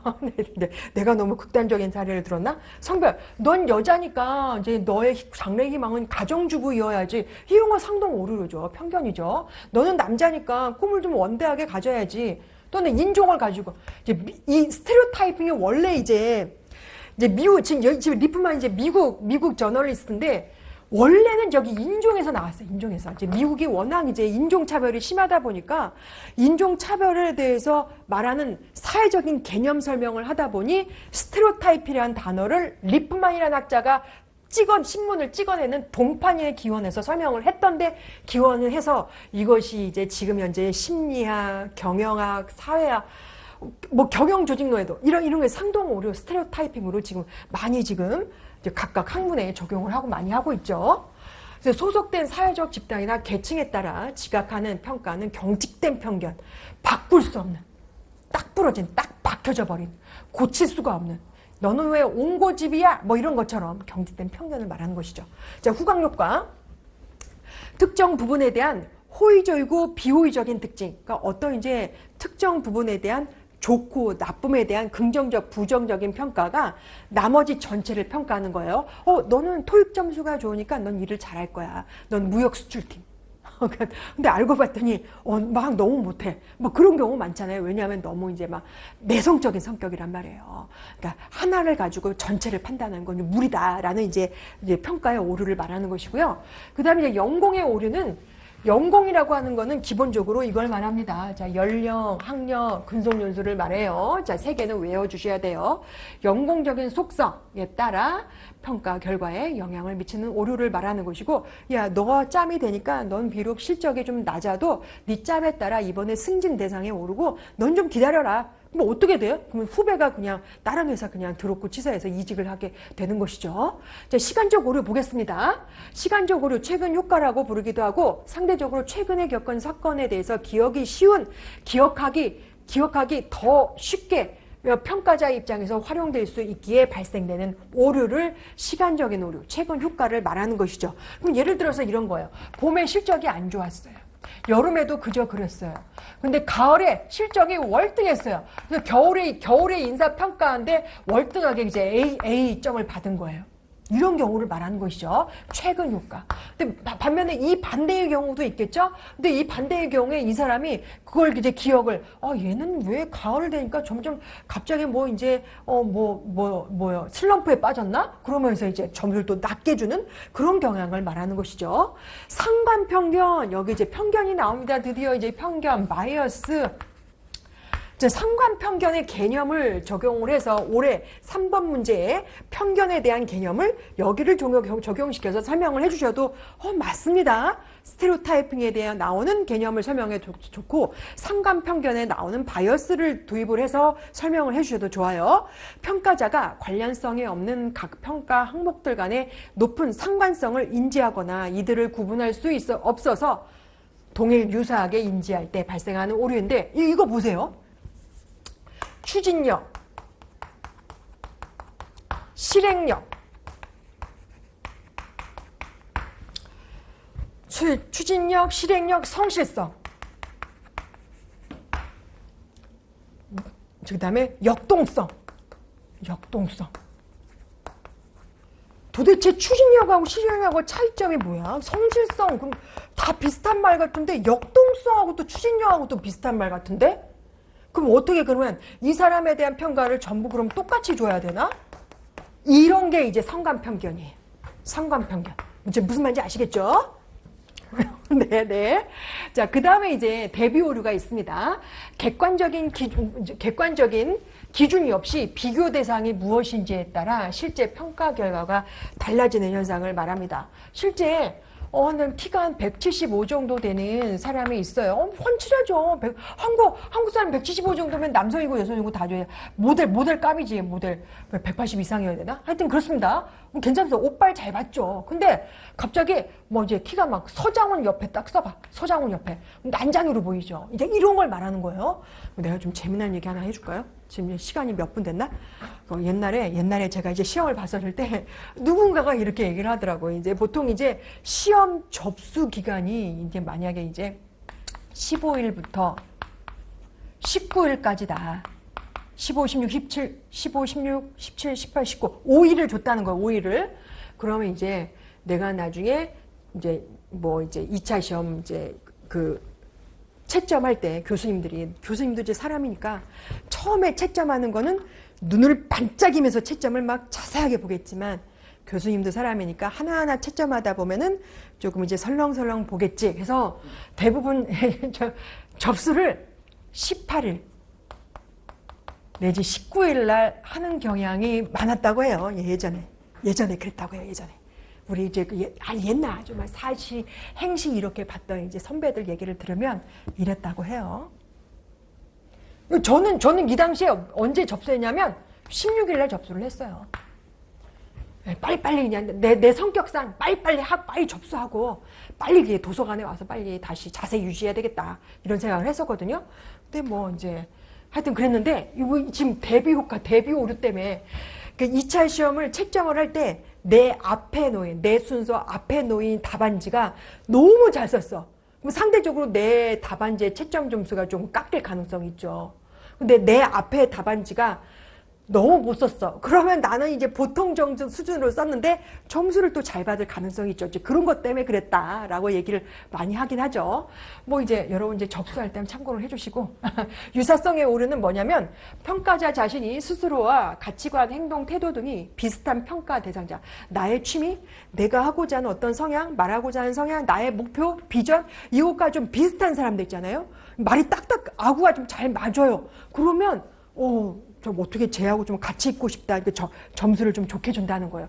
내가 너무 극단적인 사례를 들었나? 성별, 넌 여자니까 이제 너의 장래 희망은 가정주부이어야지. 이런 건 상동 오류죠. 편견이죠. 너는 남자니까 꿈을 좀 원대하게 가져야지. 또는 인종을 가지고 이제 이 스테레오타이핑이 원래 이제 미국 지금 리프만 이제 미국 저널리스트인데 원래는 저기 인종에서 나왔어요. 인종에서. 이제 미국이 워낙 이제 인종차별이 심하다 보니까 인종차별에 대해서 말하는 사회적인 개념 설명을 하다 보니 스테레오타입이라는 단어를 리프만이라는 학자가 신문을 찍어내는 동판의 기원에서 설명을 했던데 기원을 해서 이것이 이제 지금 현재 심리학, 경영학, 사회학, 뭐 경영조직론에도 이런 게 상동 오류 스테레오타이핑으로 지금 많이 지금 이제 각각 학문에 적용을 하고 많이 하고 있죠. 그래서 소속된 사회적 집단이나 계층에 따라 지각하는 평가는 경직된 편견, 바꿀 수 없는, 딱 부러진, 딱 박혀져 버린, 고칠 수가 없는, 너는 왜 옹고집이야? 뭐 이런 것처럼 경직된 편견을 말하는 것이죠. 자, 후광효과. 특정 부분에 대한 호의적이고 비호의적인 특징. 그러니까 어떤 이제 특정 부분에 대한 좋고 나쁨에 대한 긍정적, 부정적인 평가가 나머지 전체를 평가하는 거예요. 너는 토익 점수가 좋으니까 넌 일을 잘할 거야. 넌 무역 수출팀. 근데 알고 봤더니 막 너무 못해. 뭐 그런 경우 많잖아요. 왜냐하면 너무 이제 막 내성적인 성격이란 말이에요. 그러니까 하나를 가지고 전체를 판단하는 건 무리다라는 이제 평가의 오류를 말하는 것이고요. 그다음에 이제 연공의 오류는 연공이라고 하는 거는 기본적으로 이걸 말합니다. 자, 연령, 학력, 근속연수를 말해요. 자, 세 개는 외워주셔야 돼요. 연공적인 속성에 따라 평가 결과에 영향을 미치는 오류를 말하는 것이고, 야, 너가 짬이 되니까 넌 비록 실적이 좀 낮아도 네 짬에 따라 이번에 승진 대상에 오르고 넌 좀 기다려라. 뭐 어떻게 돼요? 그러면 후배가 그냥 다른 회사 그냥 들어오고 치사해서 이직을 하게 되는 것이죠. 자, 시간적 오류 보겠습니다. 시간적 오류, 최근 효과라고 부르기도 하고 상대적으로 최근에 겪은 사건에 대해서 기억이 쉬운, 기억하기 더 쉽게 평가자의 입장에서 활용될 수 있기에 발생되는 오류를 시간적인 오류, 최근 효과를 말하는 것이죠. 그럼 예를 들어서 이런 거예요. 봄에 실적이 안 좋았어요. 여름에도 그저 그랬어요. 근데 가을에 실적이 월등했어요. 그래서 겨울에 인사평가하는데 월등하게 이제 A점을 받은 거예요. 이런 경우를 말하는 것이죠. 최근 효과. 근데 반면에 이 반대의 경우도 있겠죠? 근데 이 반대의 경우에 이 사람이 그걸 이제 기억을, 얘는 왜 가을 되니까 점점 갑자기 뭐 이제, 슬럼프에 빠졌나? 그러면서 이제 점수를 또 낮게 주는 그런 경향을 말하는 것이죠. 상관편견, 여기 이제 편견이 나옵니다. 드디어 이제 편견, 바이어스. 상관편견의 개념을 적용을 해서 올해 3번 문제에 편견에 대한 개념을 여기를 적용시켜서 설명을 해주셔도 맞습니다. 스테레오타이핑에 대한 나오는 개념을 설명해 좋고 상관편견에 나오는 바이어스를 도입을 해서 설명을 해주셔도 좋아요. 평가자가 관련성이 없는 각 평가 항목들 간의 높은 상관성을 인지하거나 이들을 구분할 수 없어서 동일 유사하게 인지할 때 발생하는 오류인데 이거 보세요. 추진력, 실행력, 추진력, 실행력, 성실성. 그 다음에 역동성. 도대체 추진력하고 실행력하고 차이점이 뭐야? 성실성, 그럼 다 비슷한 말 같은데 역동성하고 또 추진력하고 또 비슷한 말 같은데? 그럼 어떻게 그러면 이 사람에 대한 평가를 전부 그럼 똑같이 줘야 되나? 이런 게 이제 상관편견이에요. 상관편견. 이제 무슨 말인지 아시겠죠? 네. 자, 그 다음에 이제 대비 오류가 있습니다. 객관적인 기준이 없이 비교 대상이 무엇인지에 따라 실제 평가 결과가 달라지는 현상을 말합니다. 실제 키가 한 175 정도 되는 사람이 있어요. 훤칠하죠. 한국 사람 175 정도면 남성이고 여성이고 다 줘야 모델 깜이지, 모델. 180 이상이어야 되나? 하여튼 그렇습니다. 괜찮아서 옷발 잘 받죠. 근데 갑자기 뭐 이제 키가 막 서장훈 옆에 딱 써봐. 서장훈 옆에. 난장으로 보이죠. 이제 이런 걸 말하는 거예요. 내가 좀 재미난 얘기 하나 해줄까요? 지금 시간이 몇 분 됐나? 옛날에 제가 이제 시험을 봤을 때 누군가가 이렇게 얘기를 하더라고요. 이제 보통 이제 시험 접수 기간이 이제 만약에 이제 15일부터 19일까지다. 15, 16, 17, 15, 16, 17, 18, 19, 5일을 줬다는 거예요, 5일을. 그러면 이제 내가 나중에 이제 뭐 이제 2차 시험 이제 그 채점할 때 교수님도 이제 사람이니까 처음에 채점하는 거는 눈을 반짝이면서 채점을 막 자세하게 보겠지만 교수님도 사람이니까 하나하나 채점하다 보면은 조금 이제 설렁설렁 보겠지. 그래서 대부분 접수를 18일 내지 19일 날 하는 경향이 많았다고 해요. 예전에 그랬다고 해요. 예전에. 우리 이제 옛날 정말 사시, 행시 이렇게 봤던 이제 선배들 얘기를 들으면 이랬다고 해요. 저는 이 당시에 언제 접수했냐면 16일 날 접수를 했어요. 빨리빨리 그냥 내 성격상 빨리 접수하고 빨리 도서관에 와서 빨리 다시 자세 유지해야 되겠다 이런 생각을 했었거든요. 근데 뭐 이제 하여튼 그랬는데 이거 지금 대비 오류 때문에 그 2차 시험을 채점을 할 때 내 순서 앞에 놓인 답안지가 너무 잘 썼어. 그럼 상대적으로 내 답안지의 채점 점수가 좀 깎일 가능성이 있죠. 근데 내 앞에 답안지가 너무 못 썼어. 그러면 나는 이제 보통 점수 수준으로 썼는데 점수를 또 잘 받을 가능성이 있죠. 이제 그런 것 때문에 그랬다라고 얘기를 많이 하긴 하죠. 뭐 이제 여러분 이제 접수할 때는 참고를 해주시고 유사성의 오류는 뭐냐면 평가자 자신이 스스로와 가치관, 행동, 태도 등이 비슷한 평가 대상자, 나의 취미, 내가 하고자 하는 어떤 성향, 말하고자 하는 성향, 나의 목표, 비전 이것과 좀 비슷한 사람들 있잖아요. 말이 딱딱 아구가 좀 잘 맞아요. 그러면 좀 어떻게 쟤하고 좀 같이 있고 싶다. 점수를 좀 좋게 준다는 거예요.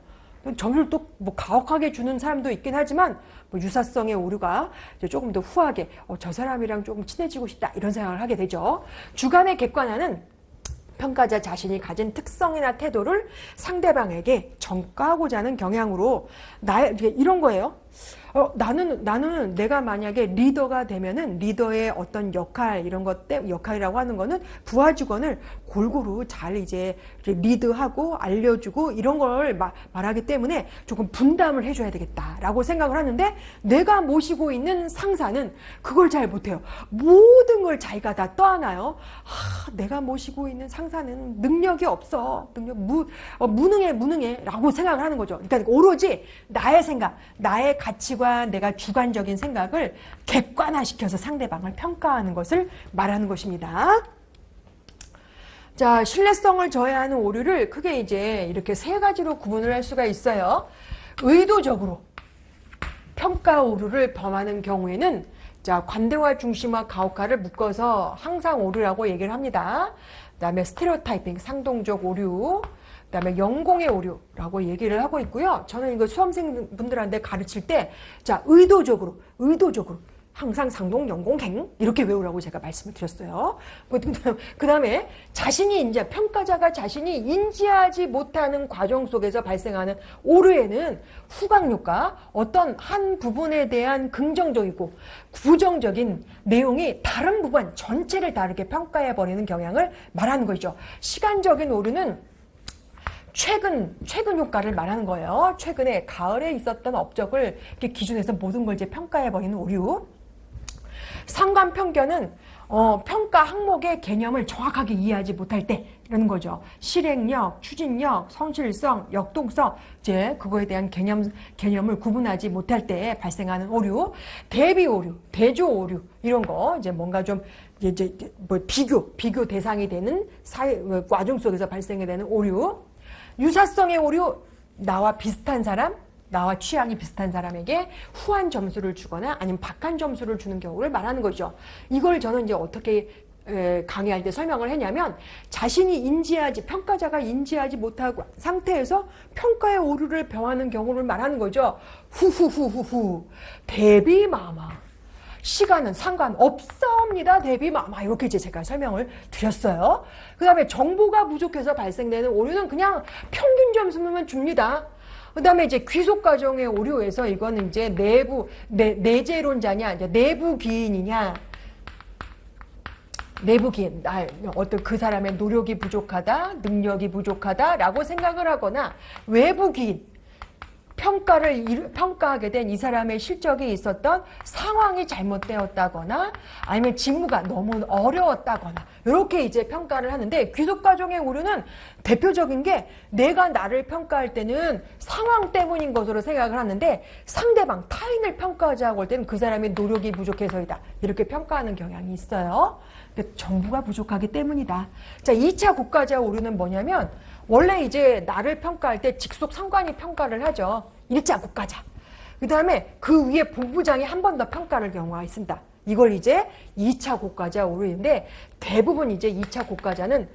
점수를 또 뭐 가혹하게 주는 사람도 있긴 하지만 뭐 유사성의 오류가 이제 조금 더 후하게 저 사람이랑 조금 친해지고 싶다 이런 생각을 하게 되죠. 주관의 객관화는 평가자 자신이 가진 특성이나 태도를 상대방에게 전가하고자 하는 경향으로 이런 거예요. 나는 내가 만약에 리더가 되면은 리더의 어떤 역할이라고 하는 거는 부하 직원을 골고루 잘 이제 리드하고 알려주고 이런 걸 말하기 때문에 조금 분담을 해줘야 되겠다라고 생각을 하는데 내가 모시고 있는 상사는 그걸 잘 못해요. 모든 걸 자기가 다 떠안아요. 내가 모시고 있는 상사는 능력이 없어. 무능해 라고 생각을 하는 거죠. 그러니까 오로지 나의 생각, 나의 가치관, 내가 주관적인 생각을 객관화시켜서 상대방을 평가하는 것을 말하는 것입니다. 자, 신뢰성을 저해하는 오류를 크게 이제 이렇게 세 가지로 구분을 할 수가 있어요. 의도적으로 평가 오류를 범하는 경우에는 자, 관대화 중심화 가혹화를 묶어서 항상 오류라고 얘기를 합니다. 그다음에 스테레오타이핑, 상동적 오류, 그다음에 영공의 오류라고 얘기를 하고 있고요. 저는 이거 수험생분들한테 가르칠 때, 자, 의도적으로 항상 상동, 영공, 갱 이렇게 외우라고 제가 말씀을 드렸어요. 그다음에 평가자가 자신이 인지하지 못하는 과정 속에서 발생하는 오류에는 후각효과, 어떤 한 부분에 대한 긍정적이고 부정적인 내용이 다른 부분 전체를 다르게 평가해버리는 경향을 말하는 거죠. 시간적인 오류는 최근 효과를 말하는 거예요. 최근에 가을에 있었던 업적을 이렇게 기준해서 모든 걸 이제 평가해버리는 오류. 상관 편견은 평가 항목의 개념을 정확하게 이해하지 못할 때라는 거죠. 실행력, 추진력, 성실성, 역동성, 이제 그거에 대한 개념을 구분하지 못할 때 발생하는 오류, 대비 오류, 대조 오류 이런 거 이제 뭔가 좀 이제 뭐 비교 대상이 되는 과정 속에서 발생이 되는 오류. 유사성의 오류, 나와 비슷한 사람, 나와 취향이 비슷한 사람에게 후한 점수를 주거나 아니면 박한 점수를 주는 경우를 말하는 거죠. 이걸 저는 이제 어떻게 강의할 때 설명을 했냐면 평가자가 인지하지 못하고 상태에서 평가의 오류를 범하는 경우를 말하는 거죠. 후후후후후 대비마마. 시간은 상관없습니다. 대비마마. 이렇게 이제 제가 설명을 드렸어요. 그 다음에 정보가 부족해서 발생되는 오류는 그냥 평균 점수만 줍니다. 그다음에 이제 귀속 과정의 오류에서 이거는 이제 내재론자냐, 이제 내부 기인이냐, 내부 기인, 어떤 그 사람의 노력이 부족하다, 능력이 부족하다라고 생각을 하거나 외부 기인, 평가하게 된 이 사람의 실적이 있었던 상황이 잘못되었다거나 아니면 직무가 너무 어려웠다거나 이렇게 이제 평가를 하는데 귀속 과정의 오류는 대표적인 게 내가 나를 평가할 때는 상황 때문인 것으로 생각을 하는데 상대방 타인을 평가하자고 할 때는 그 사람의 노력이 부족해서이다 이렇게 평가하는 경향이 있어요. 정보가 부족하기 때문이다. 자, 2차 국가자 오류는 뭐냐면 원래 이제 나를 평가할 때 직속 상관이 평가를 하죠. 1차 국가자. 그 다음에 그 위에 본부장이 한 번 더 평가를 경우가 있습니다. 이걸 이제 2차 국가자 오류인데 대부분 이제 2차 국가자는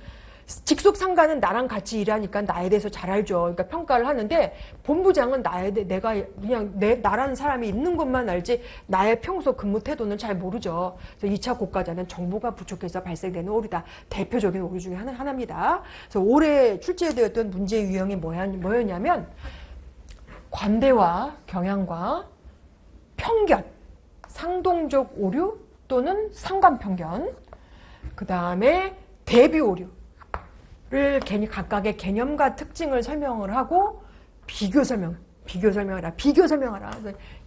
직속 상관은 나랑 같이 일하니까 나에 대해서 잘 알죠. 그러니까 평가를 하는데 본부장은 내가 그냥 나라는 사람이 있는 것만 알지 나의 평소 근무 태도는 잘 모르죠. 그래서 2차 국가자는 정보가 부족해서 발생되는 오류다. 대표적인 오류 중에 하나입니다. 그래서 올해 출제되었던 문제 유형이 뭐였냐면 관대와 경향과 편견, 상동적 오류 또는 상관편견, 그 다음에 대비 오류 를 각각의 개념과 특징을 설명을 하고 비교 설명하라.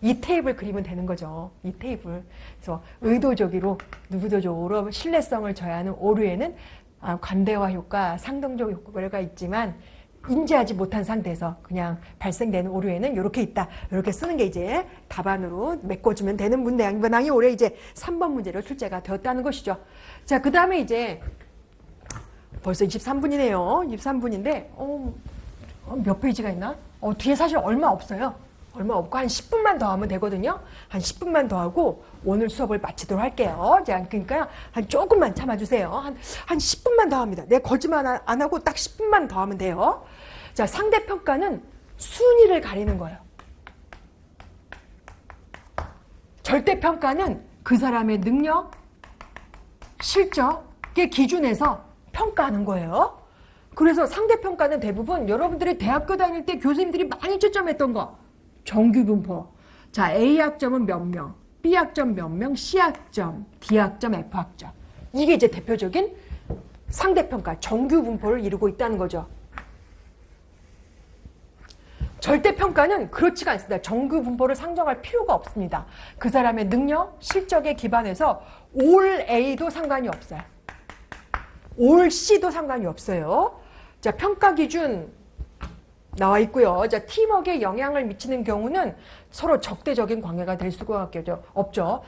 이 테이블 그리면 되는 거죠. 이 테이블. 그래서 의도적으로 신뢰성을 저해하는 오류에는 관대화 효과, 상동적 효과가 있지만 인지하지 못한 상태에서 그냥 발생되는 오류에는 이렇게 있다. 이렇게 쓰는 게 이제 답안으로 메꿔주면 되는 문항이 올해 이제 3번 문제로 출제가 되었다는 것이죠. 자, 그 다음에 이제 벌써 23분이네요. 23분인데 몇 페이지가 있나? 뒤에 사실 얼마 없어요. 얼마 없고 한 10분만 더 하면 되거든요. 한 10분만 더 하고 오늘 수업을 마치도록 할게요. 그러니까 한 조금만 참아주세요. 한 10분만 더 합니다. 내가 거짓말 안 하고 딱 10분만 더 하면 돼요. 자, 상대평가는 순위를 가리는 거예요. 절대평가는 그 사람의 능력, 실적의 기준에서 평가하는 거예요. 그래서 상대평가는 대부분 여러분들이 대학교 다닐 때 교수님들이 많이 채점했던 거. 정규분포. 자, A학점은 몇 명, B학점 몇 명, C학점, D학점, F학점. 이게 이제 대표적인 상대평가, 정규분포를 이루고 있다는 거죠. 절대평가는 그렇지가 않습니다. 정규분포를 상정할 필요가 없습니다. 그 사람의 능력, 실적에 기반해서 올 A도 상관이 없어요. 올 C도 상관이 없어요. 자, 평가 기준 나와 있고요. 자, 팀워크에 영향을 미치는 경우는 서로 적대적인 관계가 될 수가 없죠.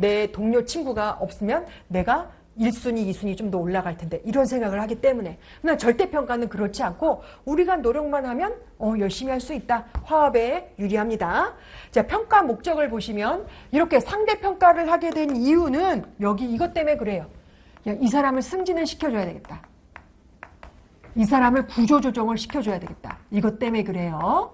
내 동료 친구가 없으면 내가 1순위, 2순위 좀 더 올라갈 텐데 이런 생각을 하기 때문에. 그러나 절대평가는 그렇지 않고 우리가 노력만 하면 열심히 할 수 있다. 화합에 유리합니다. 자, 평가 목적을 보시면 이렇게 상대평가를 하게 된 이유는 여기 이것 때문에 그래요. 이 사람을 승진을 시켜줘야 되겠다. 이 사람을 구조조정을 시켜줘야 되겠다. 이것 때문에 그래요.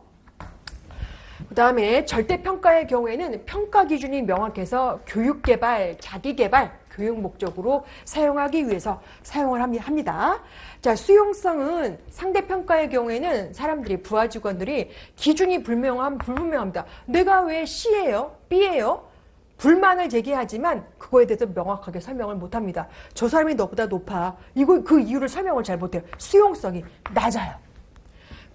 그 다음에 절대평가의 경우에는 평가 기준이 명확해서 교육개발, 자기개발, 교육 목적으로 사용하기 위해서 사용을 합니다. 자, 수용성은 상대평가의 경우에는 사람들이, 부하 직원들이 기준이 불분명합니다. 내가 왜 C예요? B예요? 불만을 제기하지만 그거에 대해서 명확하게 설명을 못합니다. 저 사람이 너보다 높아. 그 이유를 설명을 잘 못해요. 수용성이 낮아요.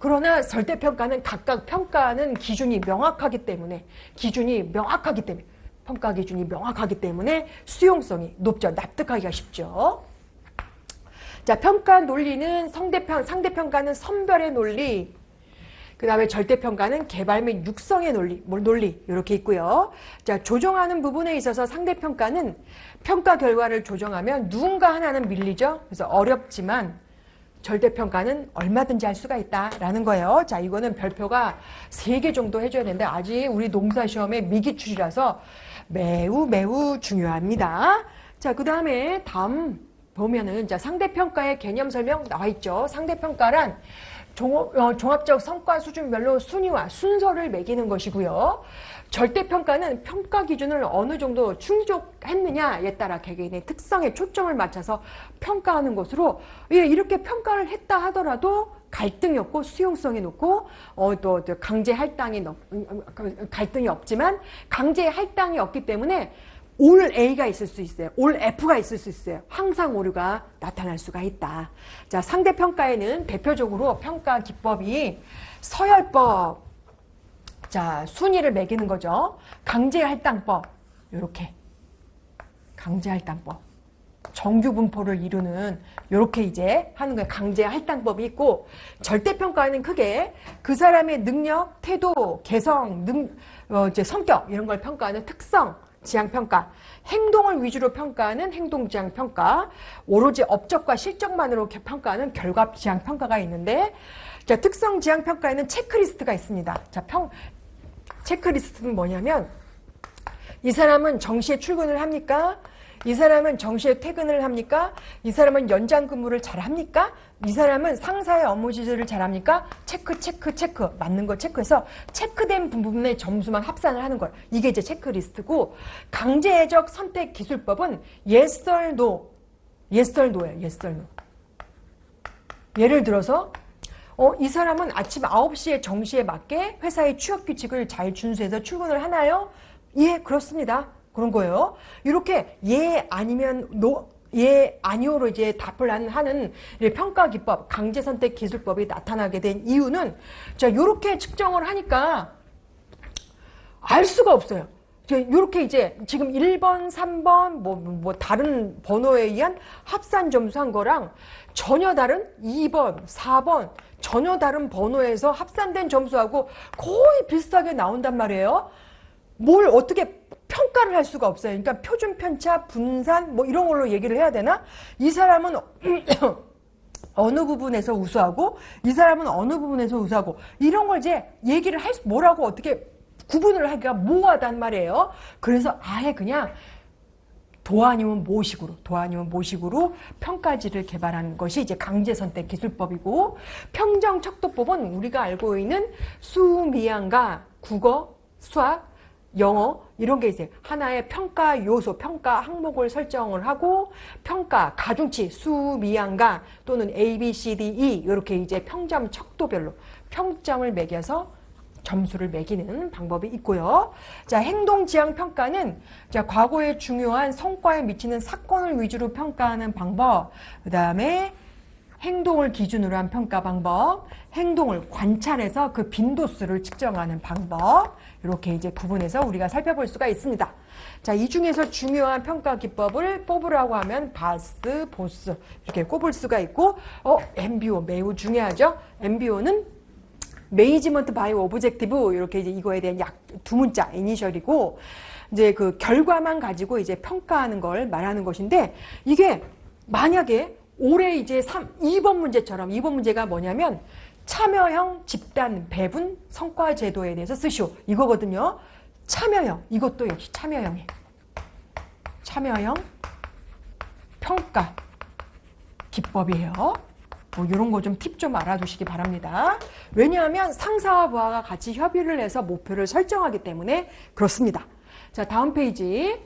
그러나 절대평가는 각각 평가하는 기준이 명확하기 때문에 평가 기준이 명확하기 때문에 수용성이 높죠. 납득하기가 쉽죠. 자, 평가 논리는 상대평가는 선별의 논리, 그 다음에 절대평가는 개발 및 육성의 논리 이렇게 있고요. 자, 조정하는 부분에 있어서 상대평가는 평가 결과를 조정하면 누군가 하나는 밀리죠. 그래서 어렵지만 절대평가는 얼마든지 할 수가 있다라는 거예요. 자, 이거는 별표가 3개 정도 해줘야 되는데 아직 우리 농사시험의 미기출이라서 매우 중요합니다. 자, 그 다음에 다음 보면은 자, 상대평가의 개념 설명 나와 있죠. 상대평가란 종합적 성과 수준별로 순위와 순서를 매기는 것이고요. 절대평가는 평가 기준을 어느 정도 충족했느냐에 따라 개개인의 특성에 초점을 맞춰서 평가하는 것으로 이렇게 평가를 했다 하더라도 갈등이 없고 수용성이 높고 또 강제 할당이 갈등이 없지만 강제 할당이 없기 때문에 올 A가 있을 수 있어요. 올 F가 있을 수 있어요. 항상 오류가 나타날 수가 있다. 자, 상대평가에는 대표적으로 평가 기법이 서열법, 자, 순위를 매기는 거죠. 강제할당법, 요렇게 강제할당법, 정규분포를 이루는 요렇게 이제 하는 거예요. 강제할당법이 있고, 절대평가는 크게 그 사람의 능력, 태도, 개성, 이제 성격 이런 걸 평가하는 특성, 지향평가, 행동을 위주로 평가하는 행동지향평가, 오로지 업적과 실적만으로 평가하는 결과지향평가가 있는데, 자, 특성지향평가에는 체크리스트가 있습니다. 자, 체크리스트는 뭐냐면, 이 사람은 정시에 출근을 합니까? 이 사람은 정시에 퇴근을 합니까? 이 사람은 연장 근무를 잘 합니까? 이 사람은 상사의 업무 지시를 잘 합니까? 체크, 맞는 거 체크해서 체크된 부분의 점수만 합산을 하는 거예요. 이게 이제 체크리스트고, 강제적 선택 기술법은 yes or no, yes or no예요. yes or no. 예를 들어서 이 사람은 아침 9시에 정시에 맞게 회사의 취업 규칙을 잘 준수해서 출근을 하나요? 예, 그렇습니다. 그런 거예요. 이렇게 예 아니면 노, 예 아니오로 이제 답을 하는 평가 기법, 강제 선택 기술법이 나타나게 된 이유는, 자, 이렇게 측정을 하니까 알 수가 없어요. 이렇게 이제 지금 1번, 3번 뭐 다른 번호에 의한 합산 점수한 거랑 전혀 다른 2번, 4번 전혀 다른 번호에서 합산된 점수하고 거의 비슷하게 나온단 말이에요. 뭘 어떻게 평가를 할 수가 없어요. 그러니까 표준 편차, 분산 뭐 이런 걸로 얘기를 해야 되나? 이 사람은 어느 부분에서 우수하고 이 사람은 어느 부분에서 우수하고 이런 걸 이제 얘기를 뭐라고 어떻게 구분을 하기가 모호하단 말이에요. 그래서 아예 그냥 도 아니면 모식으로 평가지를 개발한 것이 이제 강제선택 기술법이고, 평정척도법은 우리가 알고 있는 수미양과 국어, 수학, 영어 이런 게 있어요. 하나의 평가 요소, 평가 항목을 설정을 하고 평가 가중치, 수미양가 또는 A, B, C, D, E 이렇게 이제 평점 척도별로 평점을 매겨서 점수를 매기는 방법이 있고요. 자, 행동지향평가는 자, 과거에 중요한 성과에 미치는 사건을 위주로 평가하는 방법, 그 다음에 행동을 기준으로 한 평가 방법, 행동을 관찰해서 그 빈도수를 측정하는 방법, 이렇게 이제 구분해서 우리가 살펴볼 수가 있습니다. 자, 이 중에서 중요한 평가 기법을 뽑으라고 하면 바스, 보스 이렇게 꼽을 수가 있고, MBO 매우 중요하죠. MBO는 매니지먼트 바이 오브젝티브, 이렇게 이제 이거에 대한 약 두 문자 이니셜이고, 이제 그 결과만 가지고 이제 평가하는 걸 말하는 것인데, 이게 만약에 올해 이제 2번 문제처럼, 2번 문제가 뭐냐면 참여형 집단 배분 성과 제도에 대해서 쓰시오 이거거든요. 참여형, 이것도 역시 참여형 평가 기법이에요. 뭐 이런 거 좀 팁 좀 알아두시기 바랍니다. 왜냐하면 상사와 부하가 같이 협의를 해서 목표를 설정하기 때문에 그렇습니다. 자, 다음 페이지.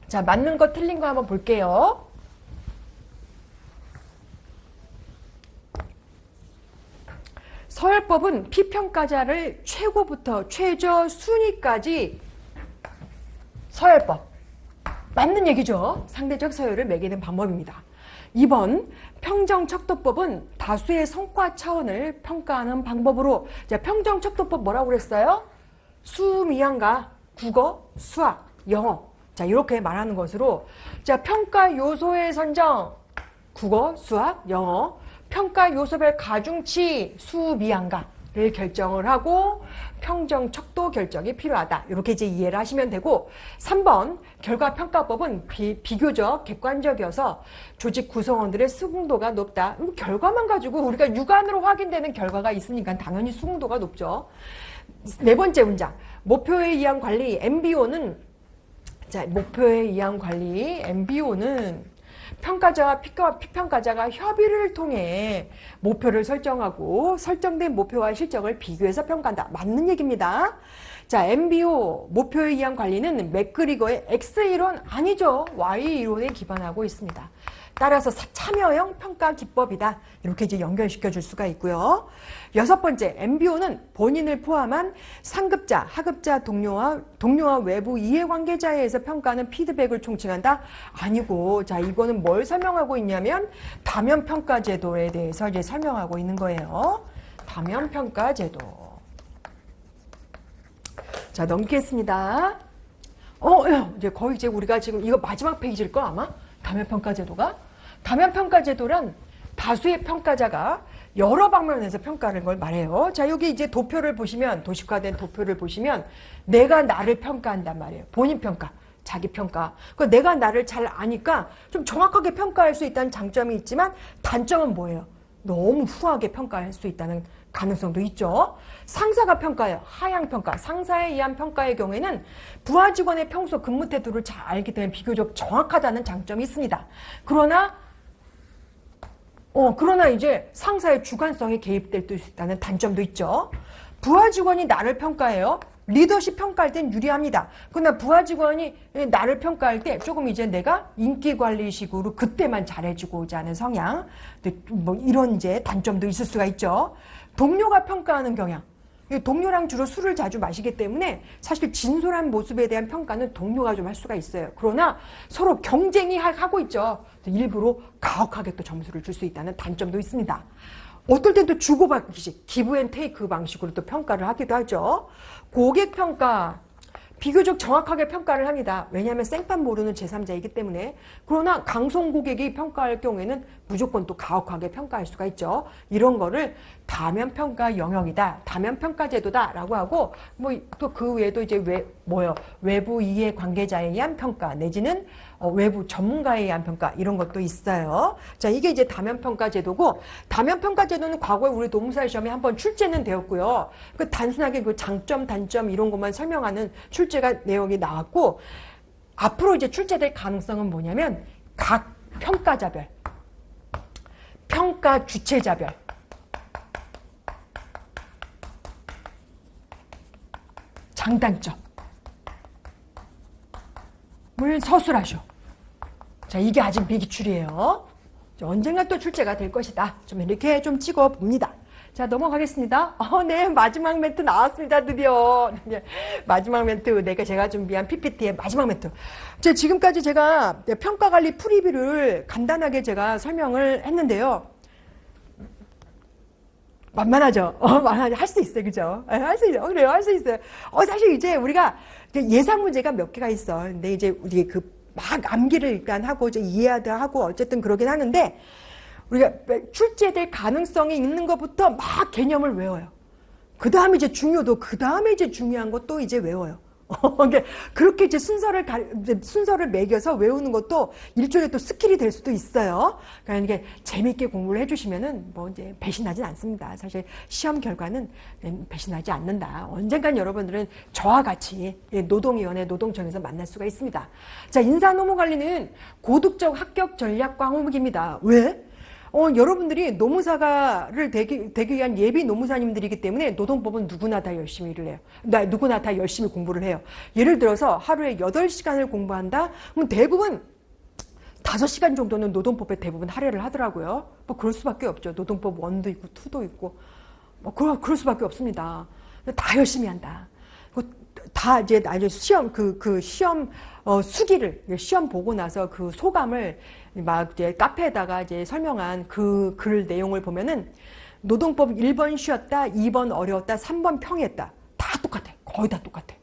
자, 맞는 거 틀린 거 한번 볼게요. 서열법은 피평가자를 최고부터 최저 순위까지 서열법. 맞는 얘기죠. 상대적 서열을 매기는 방법입니다. 2번 평정척도법은 다수의 성과 차원을 평가하는 방법으로, 자, 평정척도법 뭐라고 그랬어요? 수미양가, 국어, 수학, 영어. 자, 이렇게 말하는 것으로, 자, 평가 요소의 선정, 국어, 수학, 영어, 평가 요소별 가중치, 수미양가를 결정을 하고 평정척도 결정이 필요하다. 이렇게 이제 이해를 하시면 되고, 3번 결과평가법은 비교적 객관적이어서 조직 구성원들의 수긍도가 높다. 결과만 가지고 우리가 육안으로 확인되는 결과가 있으니까 당연히 수긍도가 높죠. 네 번째 문장, 목표에 의한 관리 MBO는, 자, 목표에 의한 관리 MBO는 평가자와 피평가자가 협의를 통해 목표를 설정하고 설정된 목표와 실적을 비교해서 평가한다. 맞는 얘기입니다. 자, MBO, 목표에 의한 관리는 맥그리거의 X이론 아니죠. Y이론에 기반하고 있습니다. 따라서 참여형 평가 기법이다. 이렇게 이제 연결시켜 줄 수가 있고요. 6번째, MBO는 본인을 포함한 상급자, 하급자 동료와 외부 이해관계자에 의해서 평가하는 피드백을 총칭한다? 아니고, 자, 이거는 뭘 설명하고 있냐면, 다면평가 제도에 대해서 이제 설명하고 있는 거예요. 다면평가 제도. 자, 넘기겠습니다. 이제 거의 이제 우리가 지금 이거 마지막 페이지일 거 아마? 다면평가 제도가? 다면평가 제도란 다수의 평가자가 여러 방면에서 평가하는 걸 말해요. 자, 여기 이제 도표를 보시면, 도식화된 도표를 보시면 내가 나를 평가한단 말이에요. 본인 평가, 자기 평가. 그러니까 내가 나를 잘 아니까 좀 정확하게 평가할 수 있다는 장점이 있지만 단점은 뭐예요? 너무 후하게 평가할 수 있다는 가능성도 있죠. 상사가 평가해요. 하향 평가. 상사에 의한 평가의 경우에는 부하 직원의 평소 근무 태도를 잘 알기 때문에 비교적 정확하다는 장점이 있습니다. 그러나 이제 상사의 주관성이 개입될 수 있다는 단점도 있죠. 부하 직원이 나를 평가해요. 리더십 평가할 땐 유리합니다. 그러나 부하 직원이 나를 평가할 때 조금 이제 내가 인기 관리식으로 그때만 잘해주고자 하는 성향, 뭐 이런 이제 단점도 있을 수가 있죠. 동료가 평가하는 경향. 동료랑 주로 술을 자주 마시기 때문에 사실 진솔한 모습에 대한 평가는 동료가 좀 할 수가 있어요. 그러나 서로 경쟁이 하고 있죠. 일부러 가혹하게 또 점수를 줄 수 있다는 단점도 있습니다. 어떨 땐 또 주고받기식, 기브 앤 테이크 방식으로 또 평가를 하기도 하죠. 고객 평가, 비교적 정확하게 평가를 합니다. 왜냐하면 생판 모르는 제3자이기 때문에. 그러나 강성 고객이 평가할 경우에는 무조건 또 가혹하게 평가할 수가 있죠. 이런 거를 다면평가 영역이다, 다면평가 제도다 라고 하고, 뭐 또 그 외에도 이제 외부 이해 관계자에 의한 평가 내지는 외부 전문가에 의한 평가, 이런 것도 있어요. 자, 이게 이제 다면평가 제도고, 다면평가 제도는 과거에 우리 노무사 시험에 한번 출제는 되었고요. 그 단순하게 그 장점, 단점 이런 것만 설명하는 출제가 내용이 나왔고, 앞으로 이제 출제될 가능성은 뭐냐면 각 평가자별, 평가 주체자별, 장단점, 물 서술하쇼. 자, 이게 아직 미기출이에요. 언젠가 또 출제가 될 것이다. 좀 이렇게 좀 찍어 봅니다. 자, 넘어가겠습니다. 네, 마지막 멘트 나왔습니다. 드디어. 마지막 멘트, 제가 준비한 PPT의 마지막 멘트. 지금까지 제가 평가관리 프리뷰를 간단하게 제가 설명을 했는데요. 만만하죠? 만만하죠? 할 수 있어요. 그죠? 할 수 있어요. 그래요. 할 수 있어요. 사실 이제 우리가 예상 문제가 몇 개가 있어. 근데 이제 우리 막 암기를 일단 하고 이제 이해하다 하고 어쨌든 그러긴 하는데, 우리가 출제될 가능성이 있는 것부터 막 개념을 외워요. 그 다음에 이제 중요도, 그 다음에 이제 중요한 것도 이제 외워요. 그렇게 이제 순서를 매겨서 외우는 것도 일종의 또 스킬이 될 수도 있어요. 그러니까 이게 재밌게 공부를 해주시면은 뭐 이제 배신하진 않습니다. 사실 시험 결과는 배신하지 않는다. 언젠간 여러분들은 저와 같이 노동위원회 노동청에서 만날 수가 있습니다. 자, 인사노무관리는 고득적 합격 전략 과목입니다. 왜? 여러분들이 노무사를 되기 위한 예비 노무사님들이기 때문에 노동법은 누구나 다 열심히 일을 해요. 누구나 다 열심히 공부를 해요. 예를 들어서 하루에 8시간을 공부한다? 그럼 대부분 5시간 정도는 노동법에 대부분 할애를 하더라고요. 뭐 그럴 수밖에 없죠. 노동법 1도 있고 2도 있고. 뭐 그럴 수밖에 없습니다. 다 열심히 한다. 다 이제 시험, 시험, 수기를, 시험 보고 나서 그 소감을 막 이제 카페에다가 이제 설명한 그 글 내용을 보면은 노동법 1번 쉬었다, 2번 어려웠다, 3번 평이했다. 다 똑같아. 거의 다 똑같아.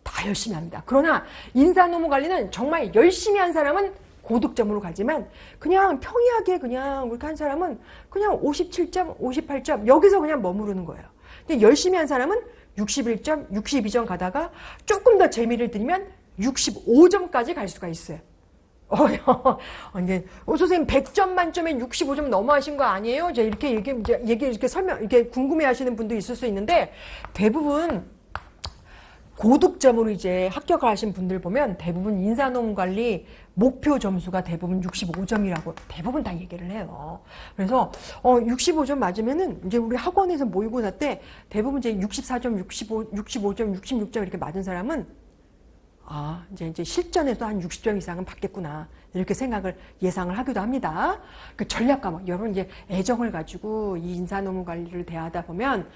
다 열심히 합니다. 그러나 인사노무관리는 정말 열심히 한 사람은 고득점으로 가지만 그냥 평이하게 그냥 그렇게 한 사람은 그냥 57점, 58점 여기서 그냥 머무르는 거예요. 근데 열심히 한 사람은 61점, 62점 가다가 조금 더 재미를 들이면 65점까지 갈 수가 있어요. 이제 선생님 100점 만점에 65점 넘어하신 거 아니에요? 이렇게 이렇게 이렇게 궁금해하시는 분도 있을 수 있는데, 대부분 고득점으로 이제 합격을 하신 분들 보면 대부분 인사노무관리 목표 점수가 대부분 65점이라고 대부분 다 얘기를 해요. 그래서 65점 맞으면은 이제 우리 학원에서 모의고사 때 대부분 이제 64점, 65점, 66점 이렇게 맞은 사람은 아, 이제 실전에서 한 60점 이상은 받겠구나. 이렇게 생각을 예상을 하기도 합니다. 그 전략 과목, 여러분 이제 애정을 가지고 이 인사노무 관리를 대하다 보면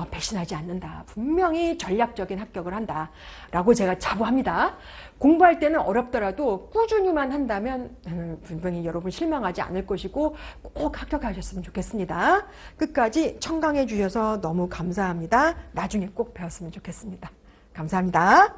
배신하지 않는다. 분명히 전략적인 합격을 한다. 라고 제가 자부합니다. 공부할 때는 어렵더라도 꾸준히만 한다면 분명히 여러분 실망하지 않을 것이고 꼭 합격하셨으면 좋겠습니다. 끝까지 청강해 주셔서 너무 감사합니다. 나중에 꼭 배웠으면 좋겠습니다. 감사합니다.